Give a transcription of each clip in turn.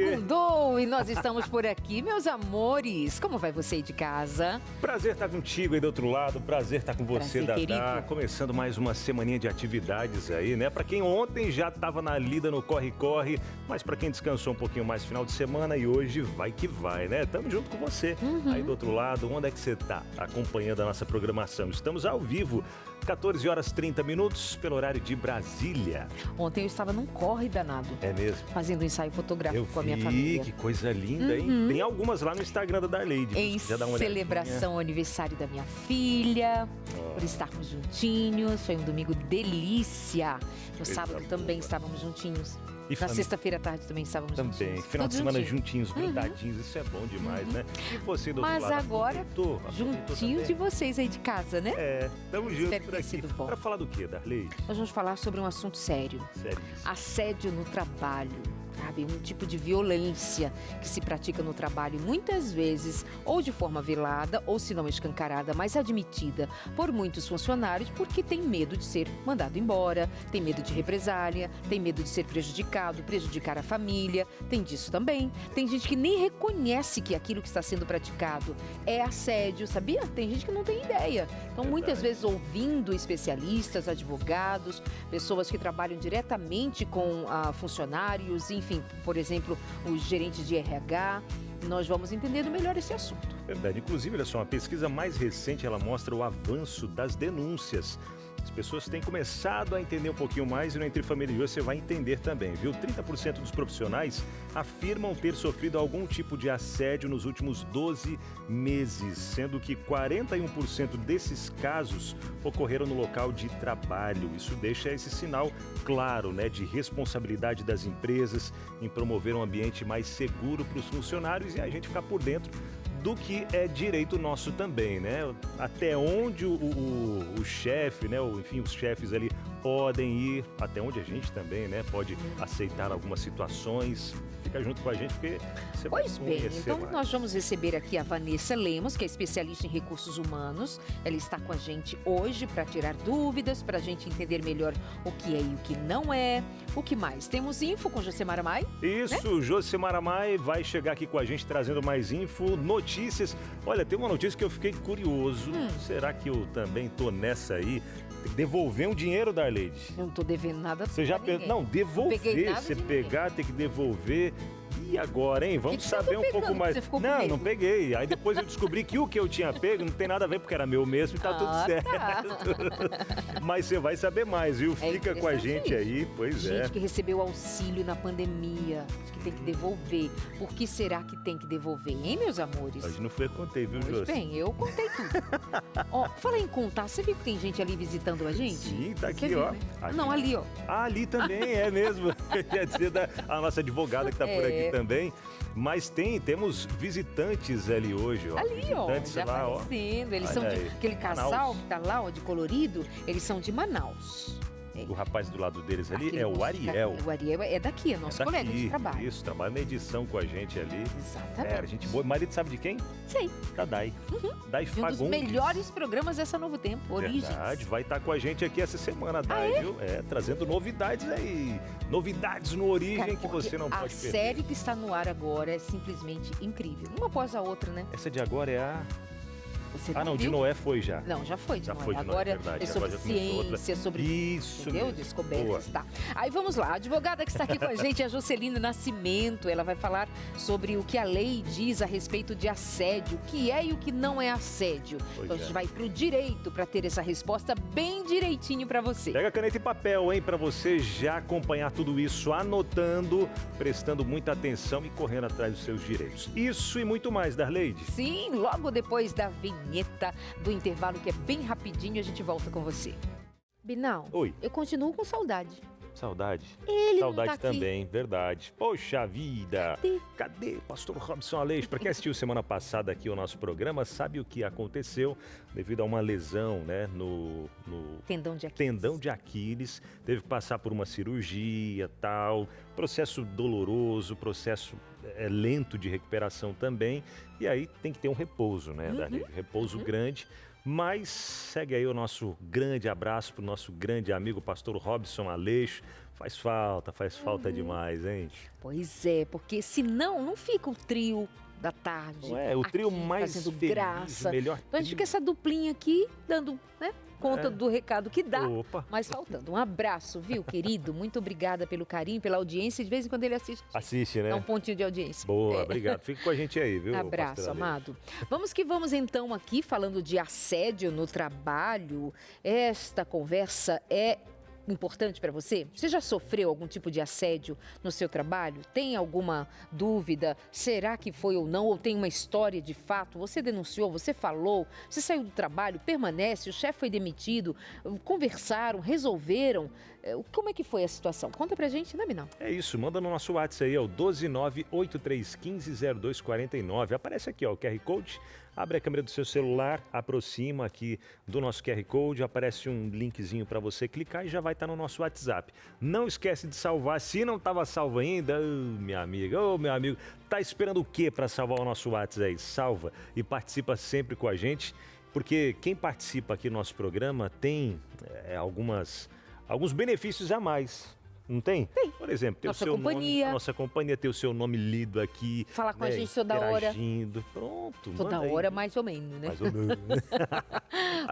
Segundou e nós estamos por aqui, meus amores. Como vai você aí de casa? Prazer estar contigo aí do outro lado, prazer estar com você, Prazer, Dadá. querido. Começando mais uma semaninha de atividades aí, né? Pra quem ontem já tava na lida no corre-corre, mas pra quem descansou um pouquinho mais final de semana e hoje vai que vai, né? Tamo junto com você. Aí do outro lado, onde é que você tá acompanhando a nossa programação? Estamos ao vivo, 14 horas 30 minutos, pelo horário de Brasília. Ontem eu estava num corre danado. É mesmo? Fazendo um ensaio fotográfico Eu com a minha vi, família. que coisa linda, hein? Tem algumas lá no Instagram da Darleide. Em Se quiser dar uma olhadinha. celebração ao aniversário da minha filha, por estarmos juntinhos. Foi um domingo delícia. No Coisa sábado boa. também estávamos juntinhos. E Na família? sexta-feira à tarde também estávamos Também. juntinhos. Final de Todos semana juntinhos. juntinhos, grudadinhos, isso é bom demais, né? E você do outro Mas lado, agora, aproveitou juntinhos de também? vocês aí de casa, né? É, tamo junto Espero por que tenha aqui. sido bom. Pra falar do quê, Darleide? Nós vamos falar sobre um assunto sério. Sério. Assédio no trabalho, sabe? Um tipo de violência que se pratica no trabalho, muitas vezes, ou de forma velada, ou se não escancarada, mas admitida por muitos funcionários, porque tem medo de ser mandado embora, tem medo de represália, tem medo de ser prejudicado, prejudicar a família, tem disso também. Tem gente que nem reconhece que aquilo que está sendo praticado é assédio, sabia? Tem gente que não tem ideia. Então, muitas vezes, ouvindo especialistas, advogados, pessoas que trabalham diretamente com funcionários, enfim, por exemplo, os gerentes de RH, nós vamos entendendo melhor esse assunto. Verdade. Inclusive, olha só, uma pesquisa mais recente, ela mostra o avanço das denúncias. As pessoas têm começado a entender um pouquinho mais e no Entre Família de hoje você vai entender também, viu? 30% dos profissionais afirmam ter sofrido algum tipo de assédio nos últimos 12 meses, sendo que 41% desses casos ocorreram no local de trabalho. Isso deixa esse sinal claro, né, de responsabilidade das empresas em promover um ambiente mais seguro para os funcionários e a gente ficar por dentro do que é direito nosso também, né? Até onde o chefe, né? Enfim, os chefes ali podem ir, até onde a gente também, né? Pode aceitar algumas situações. Fica junto com a gente porque você vai Pois bem, conhecer então mais. nós vamos receber aqui a Vanessa Lemos, que é especialista em recursos humanos. Ela está com a gente hoje para tirar dúvidas, para a gente entender melhor o que é e o que não é. O que mais? Temos info com Josemar Mai? Isso, Josemar Amai vai chegar aqui com a gente trazendo mais info, notícias. Olha, tem uma notícia que eu fiquei curioso. Será que eu também tô nessa aí? Tem que devolver um dinheiro, Darleide. Eu não estou devendo nada Você já pra ninguém. Não, devolver. Peguei nada Você de ninguém. pegar, tem que devolver. E agora, hein? Vamos Que você saber andou um pouco pegando, mais. que você ficou com Não, medo? não peguei. Aí depois eu descobri que o que eu tinha pego não tem nada a ver porque era meu mesmo e tá tudo certo. Tá. Mas você vai saber mais, viu? É Fica com a interessante gente isso. aí, pois Gente é. que recebeu auxílio na pandemia, que tem que devolver. Por que será que tem que devolver, hein, meus amores? Hoje não foi eu que contei, viu, Pois Josi? bem, eu contei tudo. Ó, fala em contar, você viu que tem gente ali visitando a gente? Sim, tá Você aqui, viu, ó. né? Aqui. Não, ali, ó. Ah, ali também, é mesmo. Quer dizer, a nossa advogada que tá por aqui também. Mas temos visitantes ali hoje, ó. Ali, ó, Visitantes já lá, ó. aparecendo. Eles Olha são de aí. aquele casal Manaus. que tá lá, ó, de colorido, eles são de Manaus. O rapaz do lado deles ali Aquele é o moço Ariel. O Ariel é daqui, é nosso colega de trabalho. Isso, trabalha na edição com a gente ali. Exatamente. É, gente boa. Marido sabe de quem? Sei. Da Dai. Dai De um dos Fagundes. melhores programas dessa Novo Tempo, Origens. Verdade, vai estar com a gente aqui essa semana, Dai, viu? É, trazendo novidades aí. Novidades no Origem Cara, que porque você não pode a perder. série que está no ar agora é simplesmente incrível. Uma após a outra, né? Essa de agora é a... Você Ah, não, de viu? Noé foi já. Não, já foi de Já Noé. foi de Noé, Agora verdade. é sobre Agora já começou outra. ciência, sobre Isso entendeu? mesmo. Descobertas, Boa. tá. Aí vamos lá, a advogada que está aqui com a gente é a Joceline Nascimento. Ela vai falar sobre o que a lei diz a respeito de assédio, o que é e o que não é assédio. Pois Então a gente é. vai pro direito para ter essa resposta bem direitinho para você. Pega caneta e papel, hein, pra você já acompanhar tudo isso, anotando, prestando muita atenção e correndo atrás dos seus direitos. Isso e muito mais, Darleide. Sim, logo depois da vinheta do intervalo, que é bem rapidinho, a gente volta com você. Binal, Oi. eu continuo com saudade. Saudade. Ele Saudade não tá aqui. também, verdade. Poxa vida! Cadê? Cadê Pastor Robson Aleixo? Para quem assistiu semana passada aqui o nosso programa, sabe o que aconteceu devido a uma lesão, né, no Tendão de Aquiles. tendão de Aquiles. Teve que passar por uma cirurgia, tal. Processo doloroso, processo lento de recuperação também. E aí tem que ter um repouso, né, Darlene? Repouso grande. Mas segue aí o nosso grande abraço para o nosso grande amigo Pastor Robson Aleixo. Faz falta demais, hein? Pois é, porque senão não fica o trio da tarde. Não é? O trio aqui mais fazendo feliz, graça. melhor Então a gente trio. fica essa duplinha aqui dando, né, conta do recado que dá. Opa. Mas faltando. Um abraço, viu, querido? Muito obrigada pelo carinho, pela audiência. De vez em quando ele assiste. Assiste, né? Dá um pontinho de audiência. Boa, obrigado. Fica com a gente aí, viu? Abraço, pastor Ale? amado. Vamos que vamos então aqui falando de assédio no trabalho. Esta conversa é importante para você? Você já sofreu algum tipo de assédio no seu trabalho? Tem alguma dúvida? Será que foi ou não? Ou tem uma história de fato? Você denunciou? Você falou? Você saiu do trabalho? Permanece? O chefe foi demitido? Conversaram? Resolveram? Como é que foi a situação? Conta pra gente, né, Minal? É isso, manda no nosso WhatsApp aí, é o 12983150249. Aparece aqui, ó, o QR Code. Abre a câmera do seu celular, aproxima aqui do nosso QR Code, aparece um linkzinho para você clicar e já vai estar no nosso WhatsApp. Não esquece de salvar, se não estava salvo ainda, minha amiga, meu amigo, tá esperando o quê para salvar o nosso WhatsApp aí? Salva e participa sempre com a gente, porque quem participa aqui do nosso programa tem alguns benefícios a mais. Não tem? Tem. Por exemplo, ter Nossa o seu companhia. nome, a nossa companhia, ter o seu nome lido aqui. Falar com a gente toda hora. Interagindo. Pronto, Toda manda aí. hora, mais ou menos, né? Mais ou menos.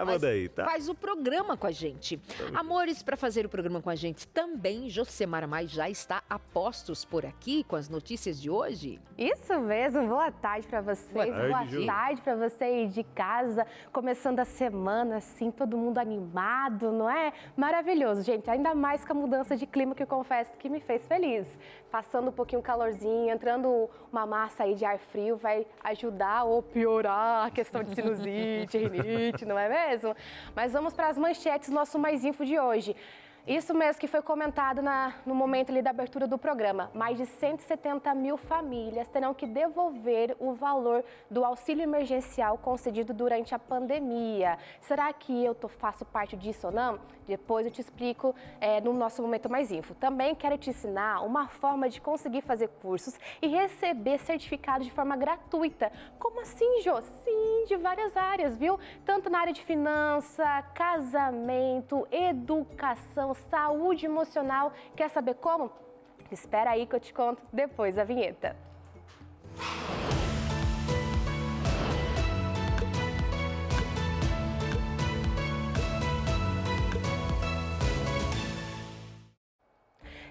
Manda aí, tá? Faz o programa com a gente. Amores, para fazer o programa com a gente também, Josemara Mais já está a postos por aqui com as notícias de hoje. Isso mesmo, boa tarde para vocês, Ju. boa tarde para você aí de casa, começando a semana assim, todo mundo animado, não é? Maravilhoso, gente, ainda mais com a mudança de clima que eu confesso que me fez feliz. Passando um pouquinho calorzinho, entrando uma massa aí de ar frio vai ajudar ou piorar a questão de sinusite, rinite, não é mesmo? Mas vamos para as manchetes do nosso Mais Info de hoje. Isso mesmo que foi comentado no momento ali da abertura do programa. Mais de 170 mil famílias terão que devolver o valor do auxílio emergencial concedido durante a pandemia. Será que eu faço parte disso ou não? Depois eu te explico no nosso Momento Mais Info. Também quero te ensinar uma forma de conseguir fazer cursos e receber certificados de forma gratuita. Como assim, Jô? Sim, de várias áreas, viu? Tanto na área de finança, casamento, educação, saúde emocional. Quer saber como? Espera aí que eu te conto depois da vinheta.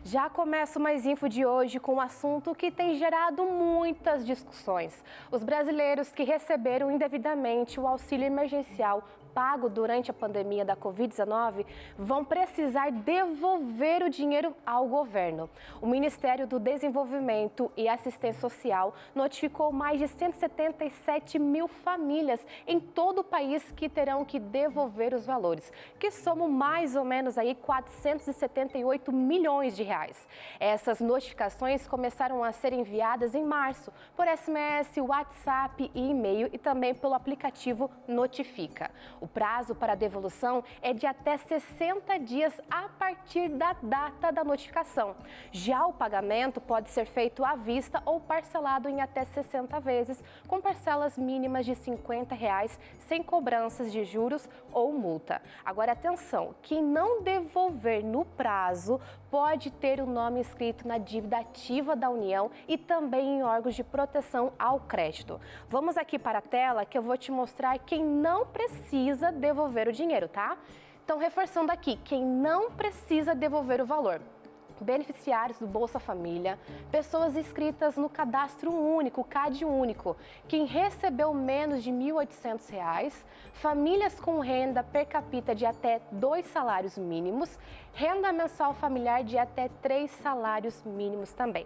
Já começo o Mais Info de hoje com um assunto que tem gerado muitas discussões. Os brasileiros que receberam indevidamente o auxílio emergencial pago durante a pandemia da Covid-19 vão precisar devolver o dinheiro ao governo. O Ministério do Desenvolvimento e Assistência Social notificou mais de 177 mil famílias em todo o país que terão que devolver os valores, que somam mais ou menos aí 478 milhões de reais. Essas notificações começaram a ser enviadas em março por SMS, WhatsApp e e-mail e também pelo aplicativo Notifica. O prazo para a devolução é de até 60 dias a partir da data da notificação. Já o pagamento pode ser feito à vista ou parcelado em até 60 vezes, com parcelas mínimas de R$ 50, sem cobranças de juros ou multa. Agora, atenção, quem não devolver no prazo pode ter o nome inscrito na dívida ativa da União e também em órgãos de proteção ao crédito. Vamos aqui para a tela que eu vou te mostrar quem não precisa devolver o dinheiro, tá? Então, reforçando aqui, quem não precisa devolver o valor. Beneficiários do Bolsa Família, pessoas inscritas no Cadastro Único, CAD Único, quem recebeu menos de R$ 1.800, famílias com renda per capita de até 2 salários mínimos, renda mensal familiar de até 3 salários mínimos também.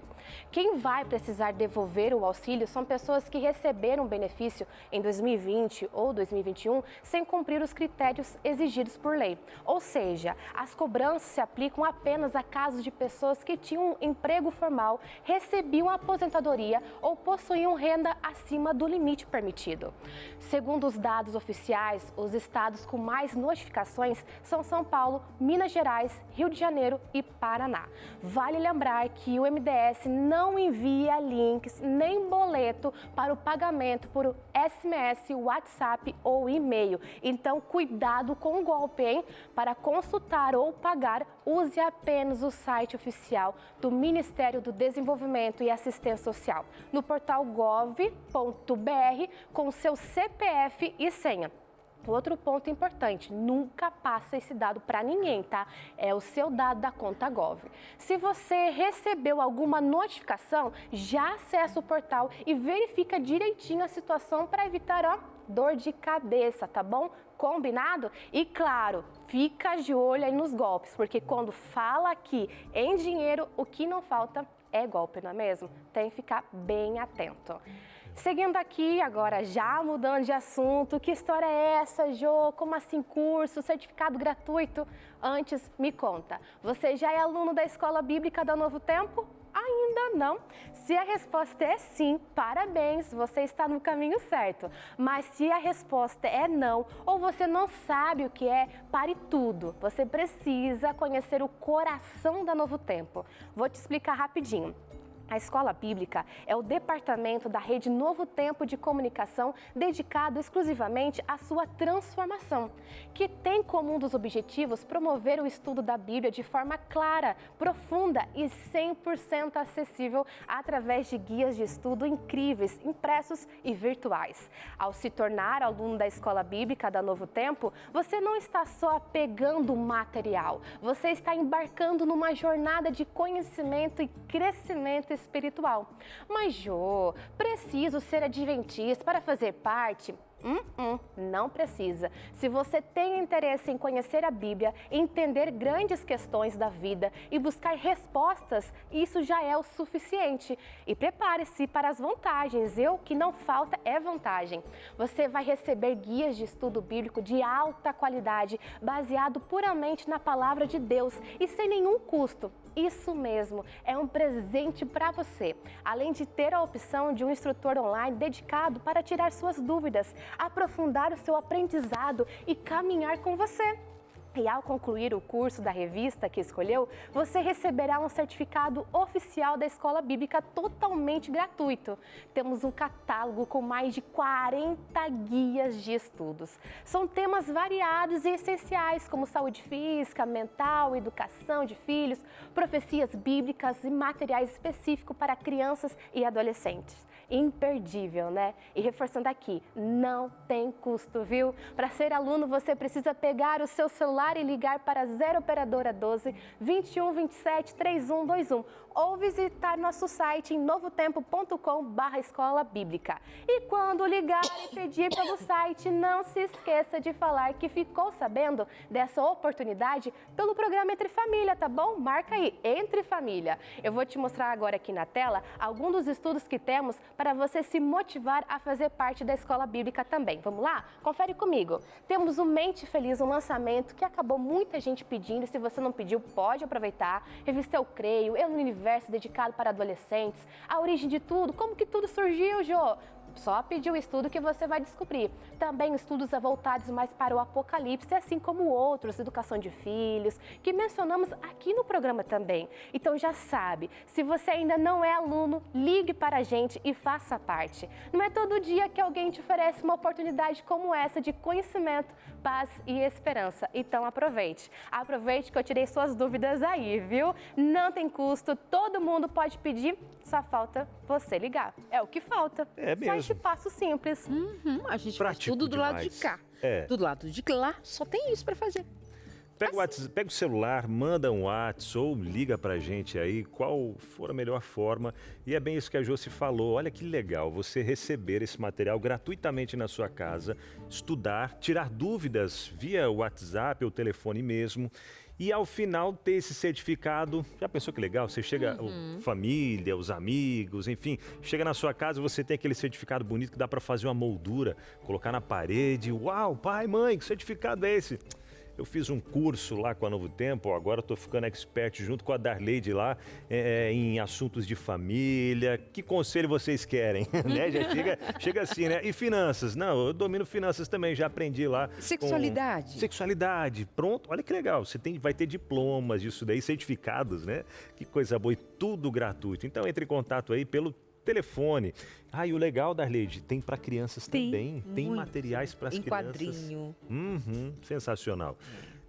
Quem vai precisar devolver o auxílio são pessoas que receberam o benefício em 2020 ou 2021 sem cumprir os critérios exigidos por lei. Ou seja, as cobranças se aplicam apenas a casos de pessoas que tinham um emprego formal, recebiam aposentadoria ou possuíam renda acima do limite permitido. Segundo os dados oficiais, os estados com mais notificações são São Paulo, Minas Gerais, Rio de Janeiro e Paraná. Vale lembrar que o MDS não envia links nem boleto para o pagamento por SMS, WhatsApp ou e-mail. Então, cuidado com o golpe, hein? Para consultar ou pagar, use apenas o site site oficial do Ministério do Desenvolvimento e Assistência Social, no portal gov.br, com o seu CPF e senha. Outro ponto importante, nunca passa esse dado para ninguém, tá? É o seu dado da conta Gov. Se você recebeu alguma notificação, já acessa o portal e verifica direitinho a situação para evitar, dor de cabeça, tá bom? Combinado? E claro, fica de olho aí nos golpes, porque quando fala aqui em dinheiro, o que não falta é golpe, não é mesmo? Tem que ficar bem atento. Seguindo aqui, agora já mudando de assunto, que história é essa, Jô? Como assim curso, certificado gratuito? Antes, me conta, você já é aluno da Escola Bíblica da Novo Tempo? Ainda não? Se a resposta é sim, parabéns, você está no caminho certo. Mas se a resposta é não, ou você não sabe o que é, pare tudo. Você precisa conhecer o coração da Novo Tempo. Vou te explicar rapidinho. A Escola Bíblica é o departamento da Rede Novo Tempo de Comunicação dedicado exclusivamente à sua transformação, que tem como um dos objetivos promover o estudo da Bíblia de forma clara, profunda e 100% acessível através de guias de estudo incríveis, impressos e virtuais. Ao se tornar aluno da Escola Bíblica da Novo Tempo, você não está só pegando material, você está embarcando numa jornada de conhecimento e crescimento espiritual. Mas, Jô, preciso ser adventista para fazer parte? Não precisa. Se você tem interesse em conhecer a Bíblia, entender grandes questões da vida e buscar respostas, isso já é o suficiente. E prepare-se para as vantagens. O que não falta é vantagem. Você vai receber guias de estudo bíblico de alta qualidade, baseado puramente na palavra de Deus e sem nenhum custo. Isso mesmo, é um presente para você. Além de ter a opção de um instrutor online dedicado para tirar suas dúvidas, aprofundar o seu aprendizado e caminhar com você. E ao concluir o curso da revista que escolheu, você receberá um certificado oficial da Escola Bíblica totalmente gratuito. Temos um catálogo com mais de 40 guias de estudos. São temas variados e essenciais, como saúde física, mental, educação de filhos, profecias bíblicas e materiais específicos para crianças e adolescentes. Imperdível, né? E reforçando aqui, não tem custo, viu? Para ser aluno, você precisa pegar o seu celular e ligar para 0 operadora 12 21 27 3121 ou visitar nosso site em novotempo.com/escola bíblica. E quando ligar e pedir pelo site, não se esqueça de falar que ficou sabendo dessa oportunidade pelo programa Entre Família, tá bom? Marca aí, Entre Família. Eu vou te mostrar agora aqui na tela alguns dos estudos que temos para você se motivar a fazer parte da Escola Bíblica também. Vamos lá? Confere comigo. Temos o Mente Feliz, um lançamento que acabou muita gente pedindo. Se você não pediu, pode aproveitar. Revista Eu Creio, Eu no Universo, dedicado para adolescentes. A origem de tudo, como que tudo surgiu, Jô? Só pedir o estudo que você vai descobrir. Também estudos voltados mais para o Apocalipse, assim como outros, educação de filhos, que mencionamos aqui no programa também. Então já sabe, se você ainda não é aluno, ligue para a gente e faça parte. Não é todo dia que alguém te oferece uma oportunidade como essa de conhecimento, paz e esperança. Então aproveite. Aproveite que eu tirei suas dúvidas aí, viu? Não tem custo, todo mundo pode pedir, só falta você ligar. É o que falta. É mesmo. Só esse passo simples. A gente Prático faz tudo do lado de demais. cá. É. Do lado de lá, só tem isso para fazer. Pega o celular, manda um WhatsApp ou liga pra gente aí, qual for a melhor forma. E é bem isso que a Josi falou. Olha que legal você receber esse material gratuitamente na sua casa, estudar, tirar dúvidas via WhatsApp ou telefone mesmo. E ao final ter esse certificado, já pensou que legal? Você chega, família, os amigos, enfim, chega na sua casa e você tem aquele certificado bonito que dá para fazer uma moldura, colocar na parede. Uau, pai, mãe, que certificado é esse? Eu fiz um curso lá com a Novo Tempo, agora estou ficando expert junto com a Darleide lá em assuntos de família. Que conselho vocês querem? Né? Já chega assim, né? E finanças? Não, eu domino finanças também, já aprendi lá. Sexualidade. Sexualidade, pronto. Olha que legal, vai ter diplomas disso daí, certificados, né? Que coisa boa e tudo gratuito. Então entre em contato aí pelo telefone. E o legal, Darleide, tem para crianças também. Tem materiais para as crianças. Em quadrinho. Sensacional.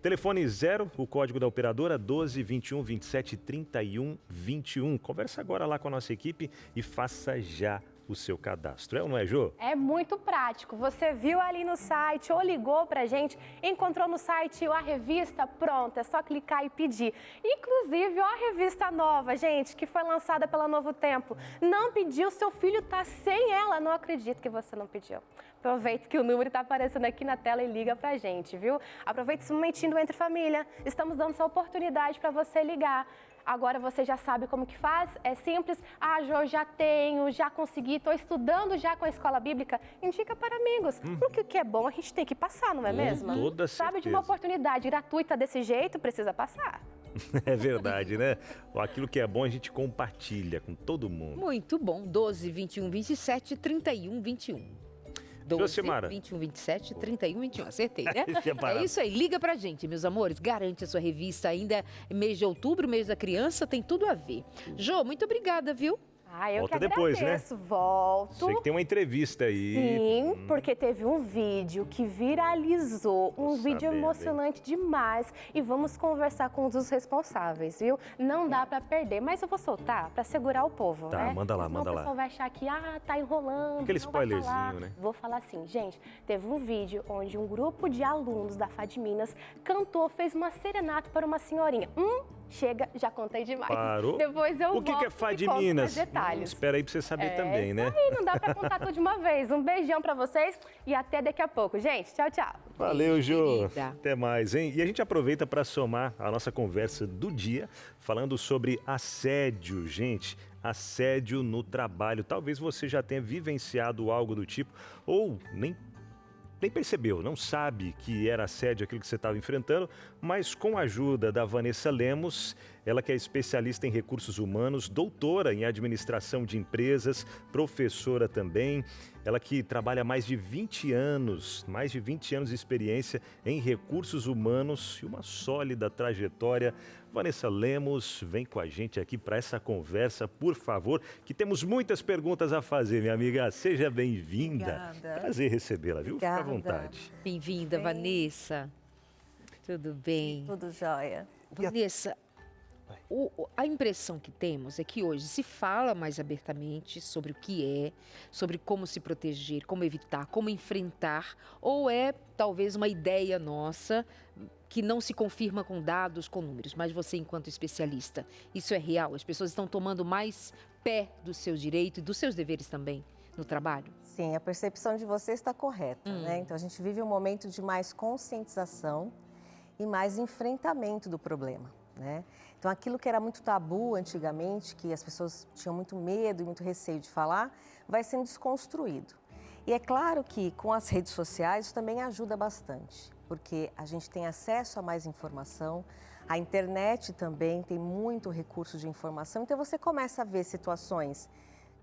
Telefone 0, o código da operadora 12 21 27 31 21. Conversa agora lá com a nossa equipe e faça já o seu cadastro. É ou não é, Jô? É muito prático. Você viu ali no site ou ligou pra gente, encontrou no site a revista, pronto, é só clicar e pedir. Inclusive, ó, a revista nova, gente, que foi lançada pela Novo Tempo. Não pediu, seu filho tá sem ela, não acredito que você não pediu. Aproveita que o número está aparecendo aqui na tela e liga pra gente, viu? Aproveita esse momentinho do Entre Família. Estamos dando essa oportunidade para você ligar. Agora você já sabe como que faz, é simples. Ah, Jô, já tenho, já consegui, estou estudando já com a escola bíblica. Indica para amigos, porque o que é bom a gente tem que passar, não é mesmo? Toda certeza. Sabe de uma oportunidade gratuita desse jeito, precisa passar. É verdade, né? Aquilo que é bom a gente compartilha com todo mundo. Muito bom. 12 21 27 31 21. 12, Josemara. 21, 27, 31, 21. Acertei, né? Separado. É isso aí. Liga pra gente, meus amores. Garante a sua revista ainda. Mês de outubro, mês da criança, tem tudo a ver. Jô, muito obrigada, viu? Ah, eu Volta que depois, agradeço. né? Volto. Sei que tem uma entrevista aí. Sim, porque teve um vídeo que viralizou, um vídeo sabendo, emocionante demais, e vamos conversar com um dos responsáveis, viu? Não dá pra perder, mas eu vou soltar pra segurar o povo, Tá, né? manda lá, Senão manda o lá. pessoal vai achar que, tá enrolando, Aquele não vai falar. spoilerzinho, né? Vou falar assim, gente, teve um vídeo onde um grupo de alunos da FAD Minas cantou, fez uma serenata para uma senhorinha. Chega, já contei demais. Parou? Depois eu O que volto é FAD e conto Minas? mais detalhes. Espera aí pra você saber também, né? Isso aí, não dá pra contar tudo de uma vez. Um beijão pra vocês e até daqui a pouco. Gente, tchau, tchau. Valeu, Jô. querida. Até mais, hein? E a gente aproveita para somar a nossa conversa do dia, falando sobre assédio, gente. Assédio no trabalho. Talvez você já tenha vivenciado algo do tipo, ou nem percebeu, não sabe que era assédio aquilo que você estava enfrentando, mas com a ajuda da Vanessa Lemos, ela que é especialista em recursos humanos, doutora em administração de empresas, professora também, ela que trabalha há mais de 20 anos de experiência em recursos humanos e uma sólida trajetória. Vanessa Lemos, vem com a gente aqui para essa conversa, por favor, que temos muitas perguntas a fazer, minha amiga. Seja bem-vinda. Obrigada. Prazer recebê-la, viu? Fica à Obrigada. vontade. Bem-vinda, Bem. Vanessa. Tudo bem? Tudo jóia. Vanessa, a impressão que temos é que hoje se fala mais abertamente sobre o que é, sobre como se proteger, como evitar, como enfrentar, ou é talvez uma ideia nossa que não se confirma com dados, com números, mas você enquanto especialista, isso é real? As pessoas estão tomando mais pé do seu direito e dos seus deveres também no trabalho? Sim, a percepção de você está correta, né? Então a gente vive um momento de mais conscientização e mais enfrentamento do problema, né? Então aquilo que era muito tabu antigamente, que as pessoas tinham muito medo e muito receio de falar, vai sendo desconstruído. E é claro que com as redes sociais isso também ajuda bastante, porque a gente tem acesso a mais informação, a internet também tem muito recurso de informação, então você começa a ver situações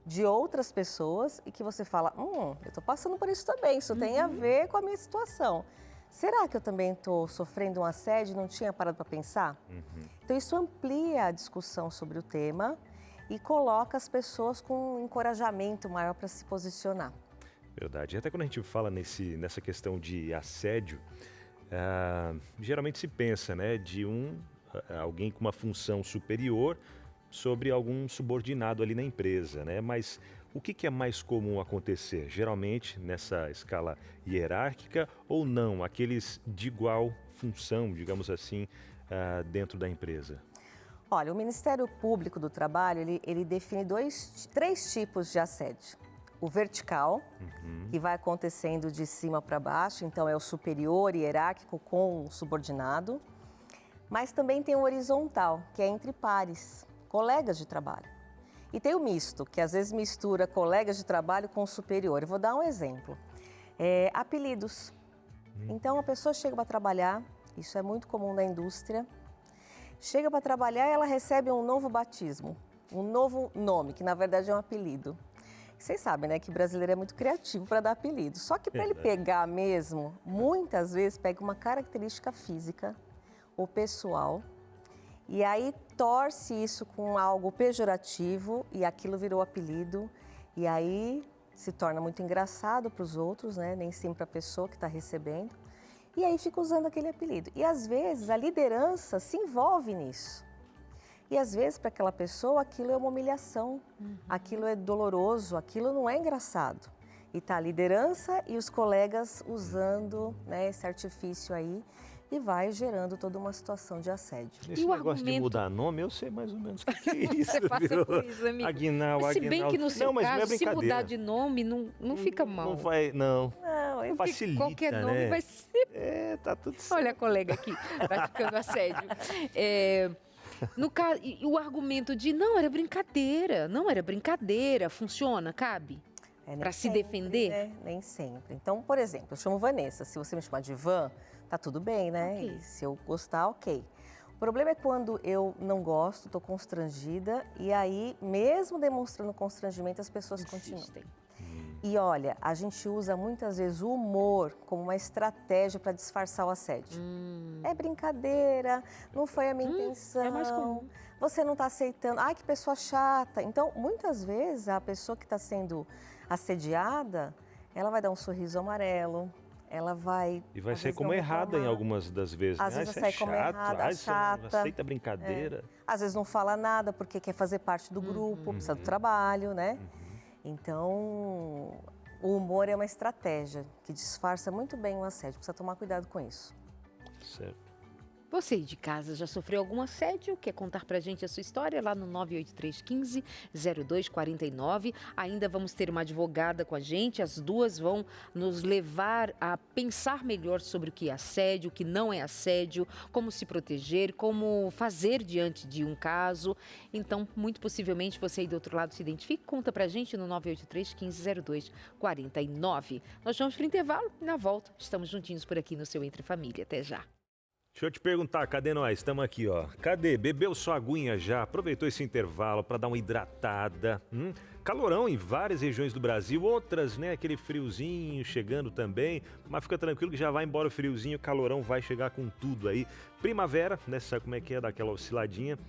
de outras pessoas e que você fala, eu estou passando por isso também, isso tem a ver com a minha situação. Será que eu também estou sofrendo um assédio e não tinha parado para pensar? Então isso amplia a discussão sobre o tema e coloca as pessoas com um encorajamento maior para se posicionar. Verdade. E até quando a gente fala nessa questão de assédio, geralmente se pensa, né, de alguém com uma função superior sobre algum subordinado ali na empresa, né? Mas o que é mais comum acontecer? Geralmente nessa escala hierárquica ou não? Aqueles de igual função, digamos assim, dentro da empresa? Olha, o Ministério Público do Trabalho, ele define três tipos de assédio. O vertical, que vai acontecendo de cima para baixo, então é o superior hierárquico com o subordinado. Mas também tem o horizontal, que é entre pares, colegas de trabalho. E tem o misto, que às vezes mistura colegas de trabalho com o superior. Eu vou dar um exemplo. Apelidos. Então a pessoa chega para trabalhar, isso é muito comum na indústria, chega para trabalhar e ela recebe um novo batismo, um novo nome, que na verdade é um apelido. Vocês sabem, né, que brasileiro é muito criativo para dar apelido. Só que para ele pegar mesmo, muitas vezes pega uma característica física ou pessoal e aí torce isso com algo pejorativo e aquilo virou apelido e aí se torna muito engraçado para os outros, né, nem sempre para a pessoa que está recebendo. E aí fica usando aquele apelido. E às vezes a liderança se envolve nisso. E às vezes para aquela pessoa aquilo é uma humilhação, aquilo é doloroso, aquilo não é engraçado. E tá a liderança e os colegas usando, né, esse artifício aí e vai gerando toda uma situação de assédio. Esse negócio de mudar nome, eu sei mais ou menos o que é isso, Passa por isso, amigo. Aguinaldo, Mas se bem que no seu não, caso, não é se mudar de nome, não fica mal. Não vai, não. Não, Facilita, qualquer nome né? vai ser... Tá tudo certo. Olha a colega aqui, praticando assédio. No caso, e o argumento de não era brincadeira, funciona, cabe? Para se defender? Né? Nem sempre. Então, por exemplo, eu chamo Vanessa. Se você me chamar de Van, tá tudo bem, né? Okay. E se eu gostar, ok. O problema é quando eu não gosto, tô constrangida, e aí, mesmo demonstrando constrangimento, as pessoas continuam. E olha, a gente usa muitas vezes o humor como uma estratégia para disfarçar o assédio. É brincadeira, não foi a minha intenção. É mais comum. Você não está aceitando. Ai, que pessoa chata. Então, muitas vezes, a pessoa que está sendo assediada, ela vai dar um sorriso amarelo, ela vai... E vai sair como errada em algumas das vezes. Às vezes vai sair como errada, chata. Você não aceita brincadeira. Às vezes não fala nada porque quer fazer parte do grupo, precisa do trabalho, né? Então, o humor é uma estratégia que disfarça muito bem o assédio. Precisa tomar cuidado com isso. Certo. Você aí de casa já sofreu algum assédio? Quer contar pra gente a sua história? Lá no 98315-0249. Ainda vamos ter uma advogada com a gente. As duas vão nos levar a pensar melhor sobre o que é assédio, o que não é assédio, como se proteger, como fazer diante de um caso. Então, muito possivelmente, você aí do outro lado se identifique. Conta pra gente no 98315-0249. Nós vamos pro intervalo e na volta estamos juntinhos por aqui no seu Entre Família. Até já. Deixa eu te perguntar, cadê nós? Estamos aqui, ó. Cadê? Bebeu sua aguinha já? Aproveitou esse intervalo para dar uma hidratada? Calorão em várias regiões do Brasil, outras, né? Aquele friozinho chegando também. Mas fica tranquilo que já vai embora o friozinho, o calorão vai chegar com tudo aí. Primavera, né? Sabe como é que é? Daquela osciladinha.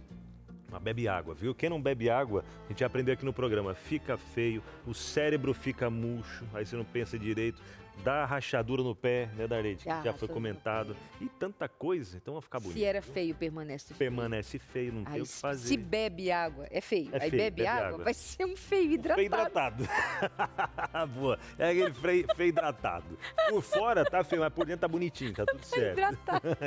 Mas bebe água, viu? Quem não bebe água, a gente já aprendeu aqui no programa, fica feio, o cérebro fica murcho, aí você não pensa direito. Dá rachadura no pé, né, Darlene? Que já foi comentado. E tanta coisa, então vai ficar bonito. Se era feio, permanece feio. Permanece feio, não tem o que fazer. Se bebe água, é feio. É aí feio, bebe água, vai ser um feio hidratado. Feio hidratado. Boa. É aquele feio hidratado. Por fora tá feio, mas por dentro tá bonitinho, tá tudo certo.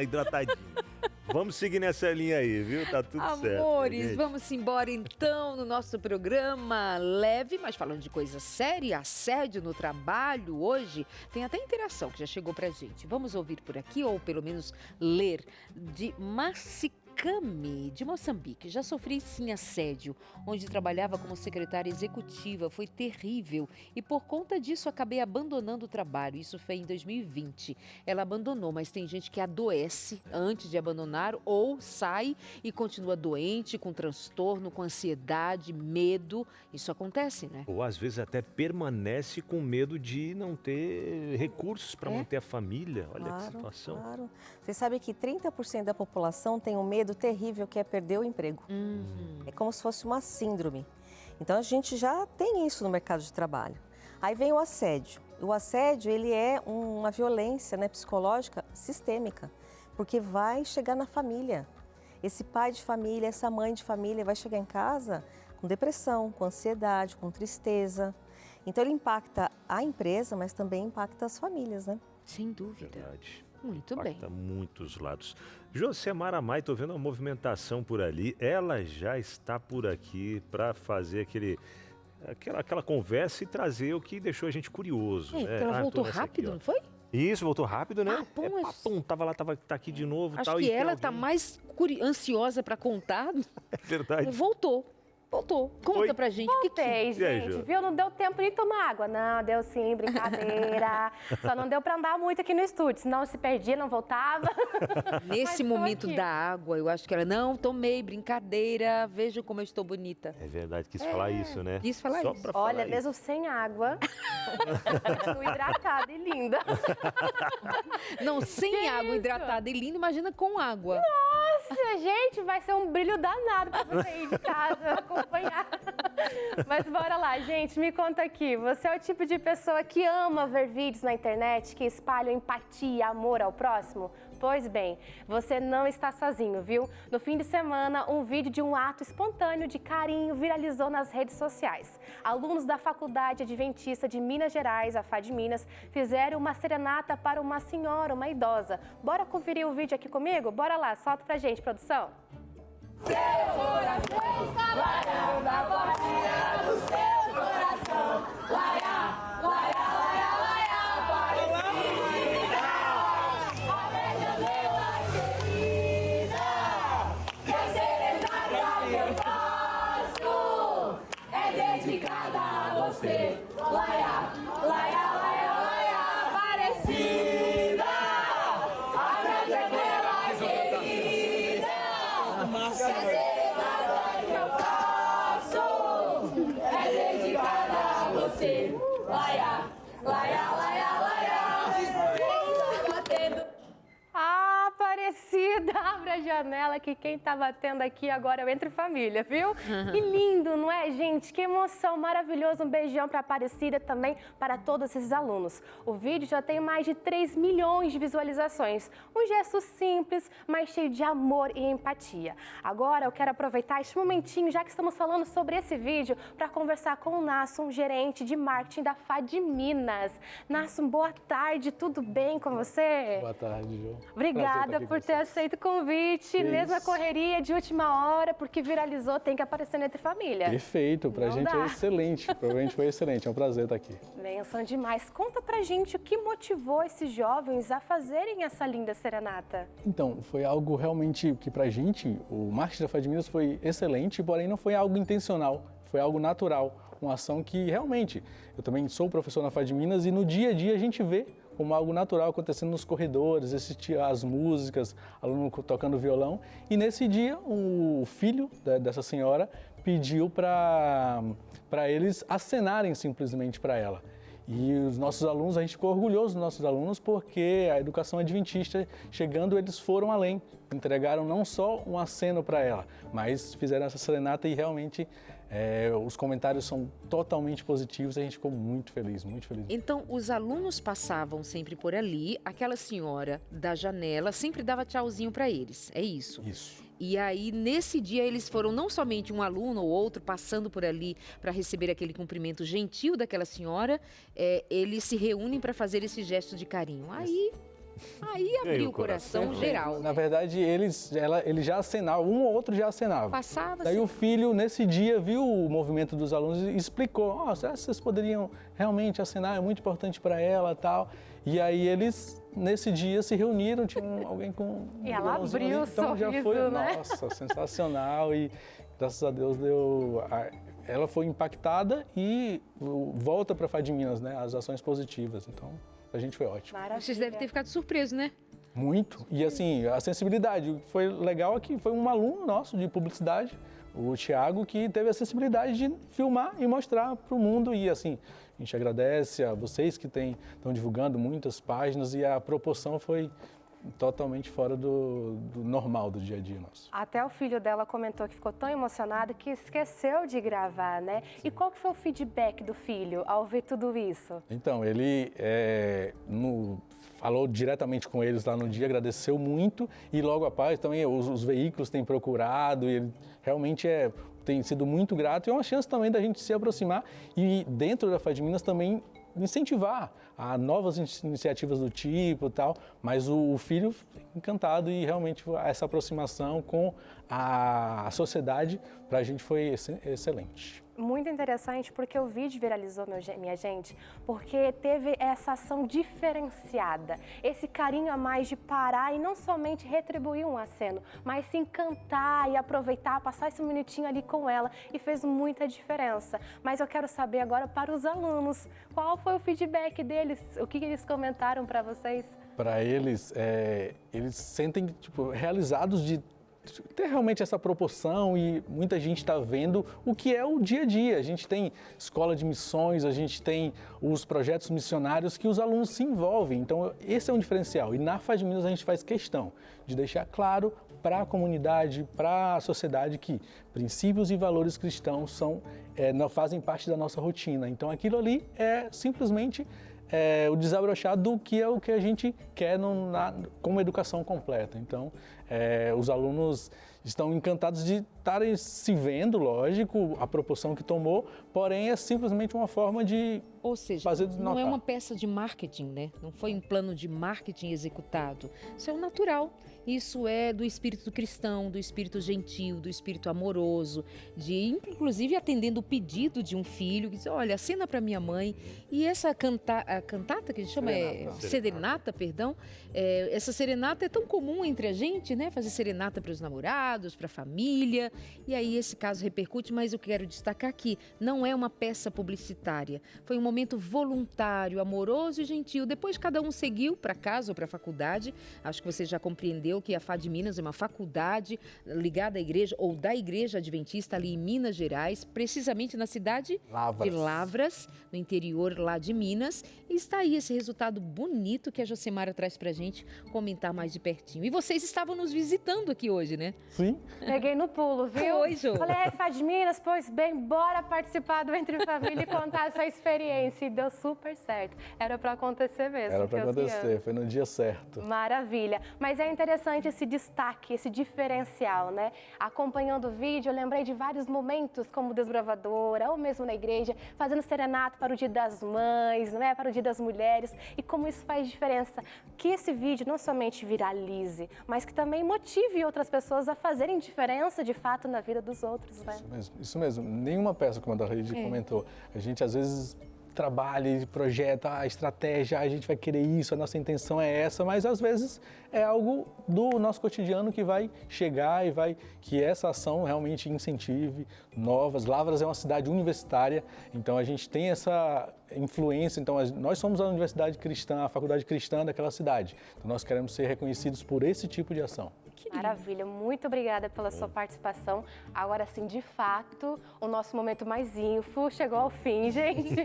Hidratadinho. Vamos seguir nessa linha aí, viu? Tá tudo certo. Amores, vamos embora então no nosso programa leve, mas falando de coisa séria, assédio no trabalho hoje. Tem até interação que já chegou pra gente. Vamos ouvir por aqui, ou pelo menos ler, de Massicame, de Moçambique. Já sofri sim assédio, onde trabalhava como secretária executiva. Foi terrível e por conta disso acabei abandonando o trabalho. Isso foi em 2020. Ela abandonou, mas tem gente que adoece antes de abandonar ou sai e continua doente, com transtorno, com ansiedade, medo. Isso acontece, né? Ou às vezes até permanece com medo de não ter recursos para manter a família. Olha que situação. Claro. Você sabe que 30% da população tem um medo terrível que é perder o emprego. É como se fosse uma síndrome. Então a gente já tem isso no mercado de trabalho. Aí vem o assédio. O assédio, ele é uma violência, né, psicológica sistêmica, porque vai chegar na família. Esse pai de família, essa mãe de família vai chegar em casa com depressão, com ansiedade, com tristeza. Então ele impacta a empresa, mas também impacta as famílias, né? Sem dúvida. Verdade. Muito bem. Impacta muitos lados. Josemara Maia, estou vendo uma movimentação por ali. Ela já está por aqui para fazer aquela conversa e trazer o que deixou a gente curioso. Né? Ela voltou rápido, aqui, não foi? Isso, voltou rápido, né? Papum, tá aqui de novo. Acho tal, que ela tá mais ansiosa para contar. É verdade. Voltou. Conta pra gente. Voltei, gente. Viu? Não deu tempo de tomar água. Não, deu sim, brincadeira. Só não deu pra andar muito aqui no estúdio, senão se perdia, não voltava. Nesse momento da água, eu acho que ela, não, tomei, brincadeira, veja como eu estou bonita. É verdade, quis falar isso, né? Quis falar Só isso. Pra falar Olha, isso. mesmo sem água, estou hidratada e linda. Não, sem água, hidratada e linda, imagina com água. Nossa, gente, vai ser um brilho danado pra você ir de casa acompanhar. Mas bora lá, gente, me conta aqui. Você é o tipo de pessoa que ama ver vídeos na internet que espalham empatia e amor ao próximo? Pois bem, você não está sozinho, viu? No fim de semana, um vídeo de um ato espontâneo de carinho viralizou nas redes sociais. Alunos da Faculdade Adventista de Minas Gerais, a FADminas, fizeram uma serenata para uma senhora, uma idosa. Bora conferir o vídeo aqui comigo? Bora lá, solta pra gente, produção. Seu coração está largando a portinha do seu coração. Laia, laia, laia, laia, Aparecida. Abre a janela, querida. Que a serenata que eu faço é dedicada a você. Laia, laia, laia, laia, Aparecida. Abre a janela, querida. Que a serenata que eu faço é dedicada a você. Laia, laia, laia, laia. Batendo. Ah, Aparecida, abre a janela que quem tá batendo aqui agora é o Entre Família, viu? Que lindo, não é, gente? Que emoção, maravilhoso. Um beijão para Aparecida também, para todos esses alunos. O vídeo já tem mais de 3 milhões de visualizações. Um gesto simples, mas cheio de amor e empatia. Agora eu quero aproveitar este momentinho, já que estamos falando sobre esse vídeo, para conversar com o Nasson, gerente de marketing da FADminas. Nasson, boa tarde, tudo bem com você? Boa tarde, Ju. Obrigada por ter aceito o convite, mesmo a isso. correria de última hora, porque viralizou, tem que aparecer no Entre Família. Perfeito, pra Não gente dá. é excelente, provavelmente foi excelente, é um prazer estar aqui. Benção demais. Conta pra gente o que motivou esses jovens a fazerem essa linda serenata. Então, foi algo realmente que pra gente, o marketing da FADminas foi excelente, porém não foi algo intencional, foi algo natural, uma ação que realmente, eu também sou professor na FADminas e no dia a dia a gente vê como algo natural acontecendo nos corredores, assistir as músicas, aluno tocando violão. E nesse dia, o filho dessa senhora pediu para eles acenarem simplesmente para ela. E os nossos alunos, a gente ficou orgulhoso dos nossos alunos porque a educação adventista, chegando, eles foram além. Entregaram não só um aceno para ela, mas fizeram essa serenata e realmente os comentários são totalmente positivos e a gente ficou muito feliz, muito feliz. Então, os alunos passavam sempre por ali, aquela senhora da janela sempre dava tchauzinho para eles, é isso? Isso. E aí, nesse dia, eles foram não somente um aluno ou outro passando por ali para receber aquele cumprimento gentil daquela senhora, eles se reúnem para fazer esse gesto de carinho. Aí abriu o coração geral. Na verdade, eles já acenavam, um ou outro já acenava. Passava Daí assim. o filho, nesse dia, viu o movimento dos alunos e explicou, será que vocês poderiam realmente acenar? É muito importante para ela e tal. E aí eles, nesse dia, se reuniram, tinha alguém com um E ela violãozinho abriu ali, então o já sorriso, foi, né? nossa, sensacional e graças a Deus ela foi impactada e volta para a FADminas, né? As ações positivas, então a gente foi ótimo. Maravilha. Vocês devem ter ficado surpresos, né? Muito. E assim, a sensibilidade. O que foi legal é que foi um aluno nosso de publicidade, o Thiago, que teve a sensibilidade de filmar e mostrar para o mundo. E assim, a gente agradece a vocês que estão divulgando muitas páginas e a proporção foi totalmente fora do normal do dia a dia nosso. Até o filho dela comentou que ficou tão emocionado que esqueceu de gravar, né? E qual que foi o feedback do filho ao ver tudo isso? Então, ele falou diretamente com eles lá no dia, agradeceu muito e logo após também os veículos têm procurado e ele realmente tem sido muito grato e é uma chance também da gente se aproximar e dentro da FADminas também incentivar a novas iniciativas do tipo e tal, mas o filho encantado e realmente essa aproximação com a sociedade para a gente foi excelente. Muito interessante porque o vídeo viralizou, minha gente, porque teve essa ação diferenciada, esse carinho a mais de parar e não somente retribuir um aceno, mas se encantar e aproveitar, passar esse minutinho ali com ela e fez muita diferença. Mas eu quero saber agora para os alunos, qual foi o feedback deles, o que eles comentaram para vocês? Para eles, eles sentem realizados de ter realmente essa proporção e muita gente está vendo o que é o dia a dia. A gente tem escola de missões, a gente tem os projetos missionários que os alunos se envolvem. Então, esse é um diferencial. E na FAD Minas a gente faz questão de deixar claro para a comunidade, para a sociedade que princípios e valores cristãos fazem parte da nossa rotina. Então, aquilo ali é simplesmente o desabrochar do que é o que a gente quer como educação completa. Então, os alunos estão encantados de estarem se vendo, lógico, a proporção que tomou, porém é simplesmente uma forma de Ou seja, fazer não é notar. uma peça de marketing, né? Não foi um plano de marketing executado. Isso é o natural. Isso é do espírito cristão, do espírito gentil, do espírito amoroso, de inclusive atendendo o pedido de um filho, que diz, olha, acena para minha mãe. E essa cantata que a gente chama serenata, perdão. Essa serenata é tão comum entre a gente, né? Fazer serenata para os namorados, para a família. E aí esse caso repercute, mas eu quero destacar aqui, não é uma peça publicitária. Foi um momento voluntário, amoroso e gentil. Depois cada um seguiu para casa ou para a faculdade. Acho que você já compreendeu que a FAD Minas é uma faculdade ligada à igreja ou da Igreja Adventista ali em Minas Gerais, precisamente na cidade de Lavras, no interior lá de Minas. E está aí esse resultado bonito que a Josemara traz pra gente comentar mais de pertinho. E vocês estavam nos visitando aqui hoje, né? Sim. Peguei no pulo, viu? Oi, Jô. Falei, FAD Minas, pois bem, bora participar do Entre Família e contar essa experiência. E deu super certo. Era para acontecer mesmo. Era para Deus me acontecer, foi no dia certo. Maravilha. Mas é interessante esse destaque, esse diferencial, né? Acompanhando o vídeo, eu lembrei de vários momentos, como desbravadora, ou mesmo na igreja, fazendo serenata para o Dia das Mães, né? Para o Dia das Mulheres, e como isso faz diferença. Que esse vídeo não somente viralize, mas que também motive outras pessoas a fazerem diferença, de fato, na vida dos outros, né? Isso mesmo. Nenhuma peça, como a Darleide comentou. A gente, às vezes, trabalha e projeta a estratégia, a gente vai querer isso, a nossa intenção é essa, mas às vezes é algo do nosso cotidiano que vai chegar e que essa ação realmente incentive novas. Lavras é uma cidade universitária, então a gente tem essa influência, então nós somos a universidade cristã, a faculdade cristã daquela cidade, então nós queremos ser reconhecidos por esse tipo de ação. Maravilha, muito obrigada pela sua participação. Agora sim, de fato, o nosso momento mais info chegou ao fim, gente.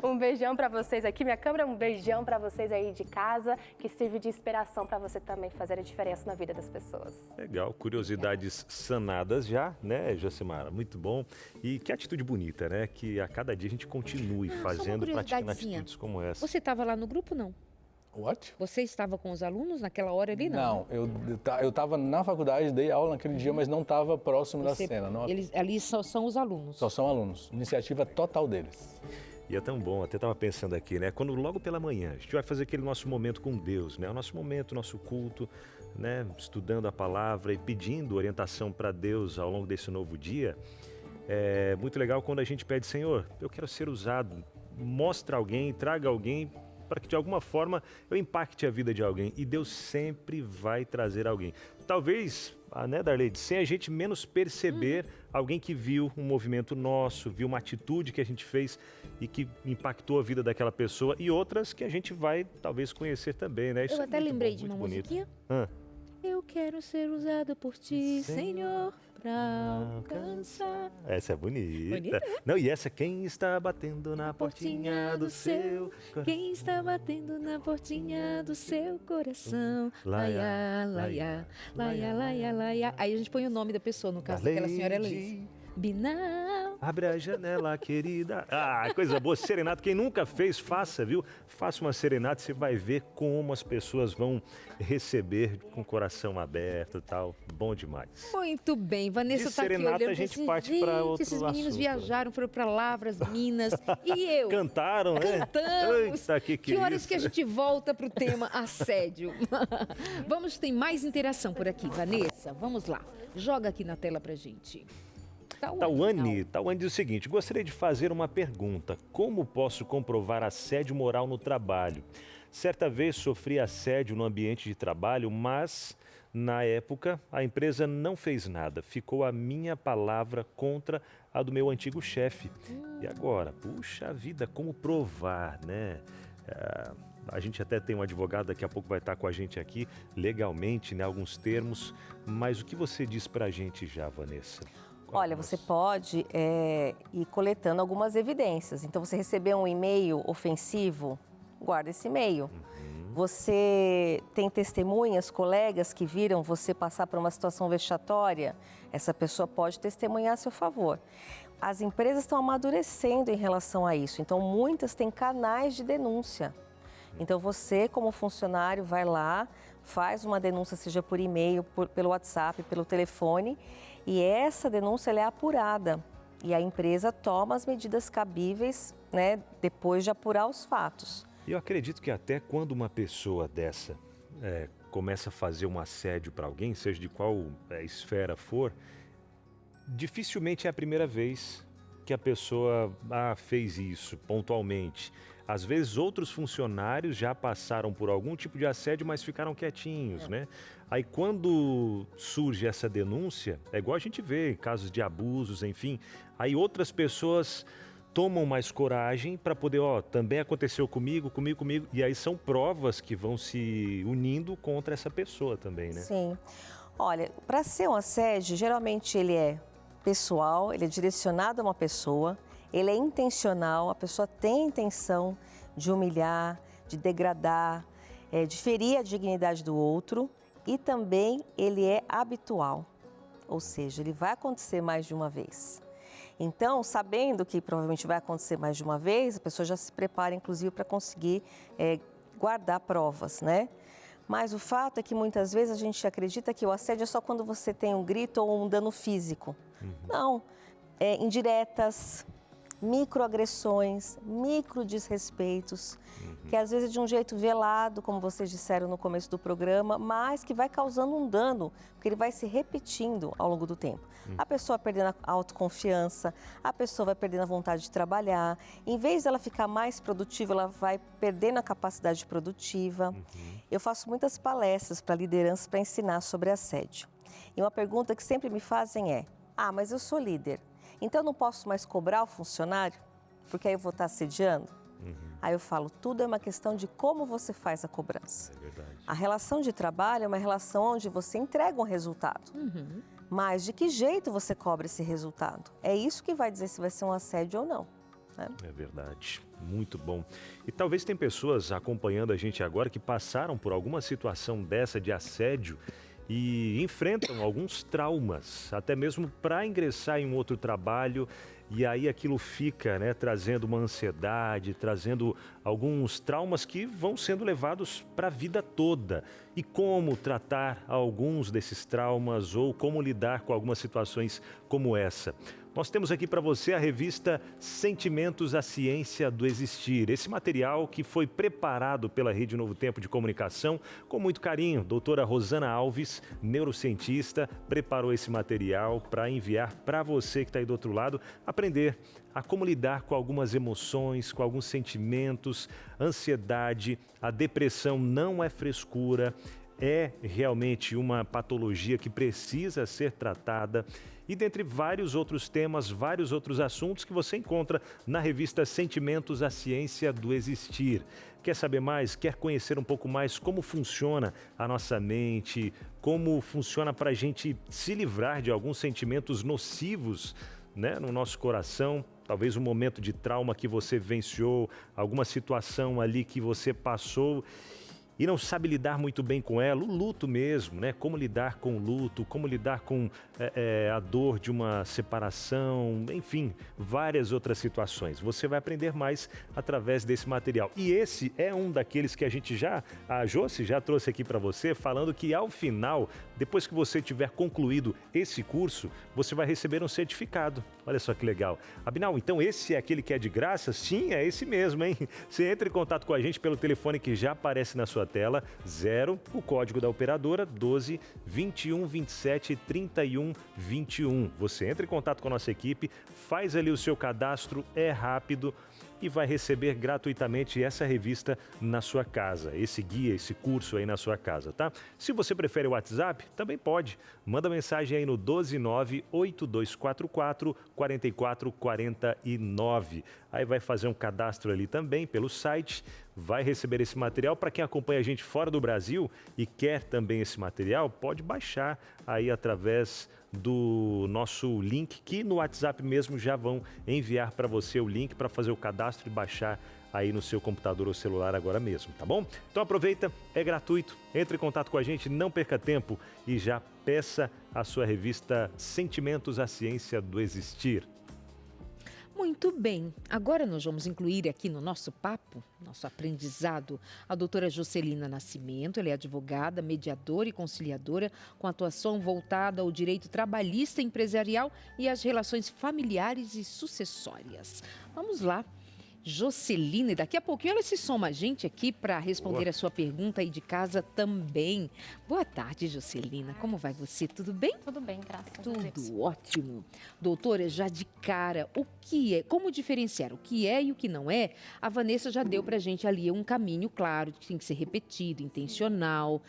Um beijão para vocês aqui, minha câmera, um beijão para vocês aí de casa, que sirve de inspiração para você também fazer a diferença na vida das pessoas. Legal, curiosidades sanadas já, né, Josemara? Muito bom. E que atitude bonita, né? Que a cada dia a gente continue fazendo, praticando atitudes como essa. Você estava lá no grupo, não? What? Você estava com os alunos naquela hora ali, não? Não, eu estava na faculdade, dei aula naquele dia, mas não estava próximo da cena. Não, Eles ali só são os alunos. só são alunos, iniciativa total deles. E é tão bom, até estava pensando aqui, né? Quando logo pela manhã a gente vai fazer aquele nosso momento com Deus, né? O nosso momento, nosso culto, né? Estudando a palavra e pedindo orientação para Deus ao longo desse novo dia. É muito legal quando a gente pede, Senhor, eu quero ser usado, mostra alguém, traga alguém para que de alguma forma eu impacte a vida de alguém. E Deus sempre vai trazer alguém. Talvez, né, Darleide, sem a gente menos perceber alguém que viu um movimento nosso, viu uma atitude que a gente fez e que impactou a vida daquela pessoa e outras que a gente vai talvez conhecer também, né? Isso Eu é até muito lembrei bom, de uma muito bonito. musiquinha. Eu quero ser usado por ti, Senhor, pra alcançar. Essa é bonita. Bonita, né? Não, e essa, quem está batendo na portinha do seu... Quem está batendo na portinha do seu coração? Laia, laia, laia, laia, laia. Aí a gente põe o nome da pessoa, no caso daquela senhora é Leite. Binal. Abre a janela, querida. Ah, coisa boa. Serenata, quem nunca fez, faça, viu? Faça uma serenata, você vai ver como as pessoas vão receber com o coração aberto e tal. Bom demais. Muito bem, Vanessa De está aqui serenata, olhando a gente assim, parte pra outro esses meninos assunto. viajaram, foram para Lavras, Minas, e eu? Cantaram, né? Cantamos. Eita, que horas isso? que a gente volta para o tema assédio? Vamos, tem mais interação por aqui, Vanessa. Vamos lá, joga aqui na tela pra gente. Tawane diz o seguinte, gostaria de fazer uma pergunta. Como posso comprovar assédio moral no trabalho? Certa vez sofri assédio no ambiente de trabalho, mas na época a empresa não fez nada. Ficou a minha palavra contra a do meu antigo chefe. E agora? Puxa vida, como provar, né? A gente até tem um advogado, daqui a pouco vai estar com a gente aqui, legalmente, né, alguns termos. Mas o que você diz para a gente já, Vanessa? Olha, você pode ir coletando algumas evidências. Então, você recebeu um e-mail ofensivo, guarda esse e-mail. Você tem testemunhas, colegas que viram você passar por uma situação vexatória, essa pessoa pode testemunhar a seu favor. As empresas estão amadurecendo em relação a isso, então muitas têm canais de denúncia. Então você, como funcionário, vai lá, faz uma denúncia, seja por e-mail, pelo WhatsApp, pelo telefone, e essa denúncia ela é apurada. E a empresa toma as medidas cabíveis, né, depois de apurar os fatos. Eu acredito que até quando uma pessoa dessa começa a fazer um assédio para alguém, seja de qual esfera for, dificilmente é a primeira vez que a pessoa fez isso pontualmente. Às vezes outros funcionários já passaram por algum tipo de assédio, mas ficaram quietinhos, né? Aí quando surge essa denúncia, é igual a gente vê em casos de abusos, enfim, aí outras pessoas tomam mais coragem para poder, também aconteceu comigo, e aí são provas que vão se unindo contra essa pessoa também, né? Sim. Olha, para ser um assédio, geralmente ele é pessoal, ele é direcionado a uma pessoa, ele é intencional, a pessoa tem a intenção de humilhar, de degradar, de ferir a dignidade do outro, e também ele é habitual, ou seja, ele vai acontecer mais de uma vez. Então, sabendo que provavelmente vai acontecer mais de uma vez, a pessoa já se prepara, inclusive, para conseguir guardar provas, né? Mas o fato é que muitas vezes a gente acredita que o assédio é só quando você tem um grito ou um dano físico. Não, indiretas, microagressões, microdesrespeitos, que às vezes é de um jeito velado, como vocês disseram no começo do programa, mas que vai causando um dano, porque ele vai se repetindo ao longo do tempo. A pessoa vai perdendo a autoconfiança, a pessoa vai perdendo a vontade de trabalhar. Em vez dela ficar mais produtiva, ela vai perdendo a capacidade produtiva. Eu faço muitas palestras para lideranças para ensinar sobre assédio. E uma pergunta que sempre me fazem é: mas eu sou líder, então eu não posso mais cobrar o funcionário, porque aí eu vou estar assediando? Aí eu falo, tudo é uma questão de como você faz a cobrança. É verdade. A relação de trabalho é uma relação onde você entrega um resultado. Mas de que jeito você cobra esse resultado? É isso que vai dizer se vai ser um assédio ou não. Né? É verdade, muito bom. E talvez tem pessoas acompanhando a gente agora que passaram por alguma situação dessa de assédio e enfrentam alguns traumas, até mesmo para ingressar em um outro trabalho, e aí aquilo fica, né, trazendo uma ansiedade, trazendo alguns traumas que vão sendo levados para a vida toda. E como tratar alguns desses traumas ou como lidar com algumas situações como essa? Nós temos aqui para você a revista Sentimentos, a Ciência do Existir. Esse material que foi preparado pela Rede Novo Tempo de Comunicação com muito carinho. Doutora Rosana Alves, neurocientista, preparou esse material para enviar para você que está aí do outro lado, aprender a como lidar com algumas emoções, com alguns sentimentos, ansiedade. A depressão não é frescura, é realmente uma patologia que precisa ser tratada. E dentre vários outros temas, vários outros assuntos que você encontra na revista Sentimentos, a Ciência do Existir. Quer saber mais? Quer conhecer um pouco mais como funciona a nossa mente? Como funciona para a gente se livrar de alguns sentimentos nocivos, né, no nosso coração? Talvez um momento de trauma que você vivenciou, alguma situação ali que você passou e não sabe lidar muito bem com ela, o luto mesmo, né? Como lidar com o luto, como lidar com a dor de uma separação, enfim, várias outras situações. Você vai aprender mais através desse material. E esse é um daqueles que a Josi já trouxe aqui para você, falando que ao final, depois que você tiver concluído esse curso, você vai receber um certificado. Olha só que legal. Abinal, então esse é aquele que é de graça? Sim, é esse mesmo, hein? Você entra em contato com a gente pelo telefone que já aparece na sua tela, 0, o código da operadora, 12 21 27 31 21. Você entra em contato com a nossa equipe, faz ali o seu cadastro, é rápido, e vai receber gratuitamente essa revista na sua casa, esse guia, esse curso aí na sua casa, tá? Se você prefere o WhatsApp, também pode. Manda mensagem aí no 12982444449. Aí vai fazer um cadastro ali também pelo site, vai receber esse material. Para quem acompanha a gente fora do Brasil e quer também esse material, pode baixar aí através do nosso link, que no WhatsApp mesmo já vão enviar para você o link para fazer o cadastro e baixar aí no seu computador ou celular agora mesmo, tá bom? Então aproveita, é gratuito, entre em contato com a gente, não perca tempo e já peça a sua revista Sentimentos, a Ciência do Existir. Muito bem, agora nós vamos incluir aqui no nosso papo, nosso aprendizado, a doutora Jocelina Nascimento. Ela é advogada, mediadora e conciliadora com atuação voltada ao direito trabalhista empresarial e às relações familiares e sucessórias. Vamos lá. Jocelina, e daqui a pouquinho ela se soma a gente aqui para responder a sua pergunta aí de casa também. Boa tarde, Jocelina. Como vai você? Tudo bem? Tudo bem, graças a Deus. Tudo ótimo. Doutora, já de cara, o que é, como diferenciar o que é e o que não é? A Vanessa já deu para a gente ali um caminho claro, que tem que ser repetido, intencional.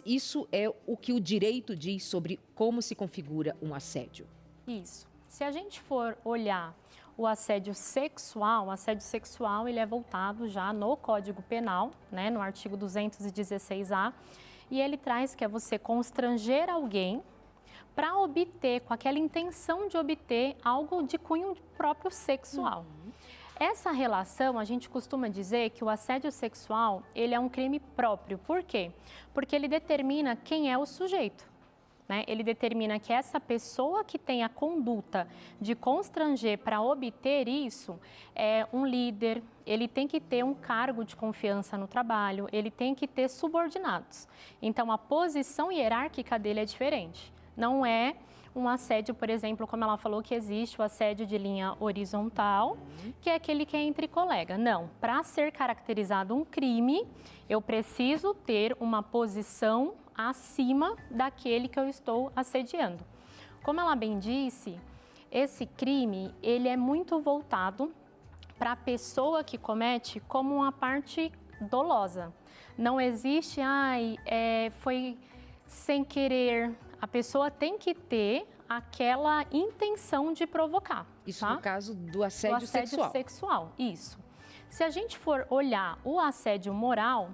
Isso é o que o direito diz sobre como se configura um assédio. Isso. Se a gente for olhar o assédio sexual ele é voltado já no Código Penal, né, no artigo 216A, e ele traz que é você constranger alguém para obter, com aquela intenção de obter algo de cunho próprio sexual. Essa relação, a gente costuma dizer que o assédio sexual, ele é um crime próprio. Por quê? Porque ele determina quem é o sujeito. Ele determina que essa pessoa que tem a conduta de constranger para obter isso é um líder, ele tem que ter um cargo de confiança no trabalho, ele tem que ter subordinados. Então, a posição hierárquica dele é diferente. Não é um assédio, por exemplo, como ela falou que existe o assédio de linha horizontal, que é aquele que é entre colega. Não, para ser caracterizado um crime, eu preciso ter uma posição acima daquele que eu estou assediando. Como ela bem disse, esse crime, ele é muito voltado para a pessoa que comete como uma parte dolosa. Não existe, foi sem querer. A pessoa tem que ter aquela intenção de provocar. Isso tá? no caso do assédio sexual. Isso. Se a gente for olhar o assédio moral,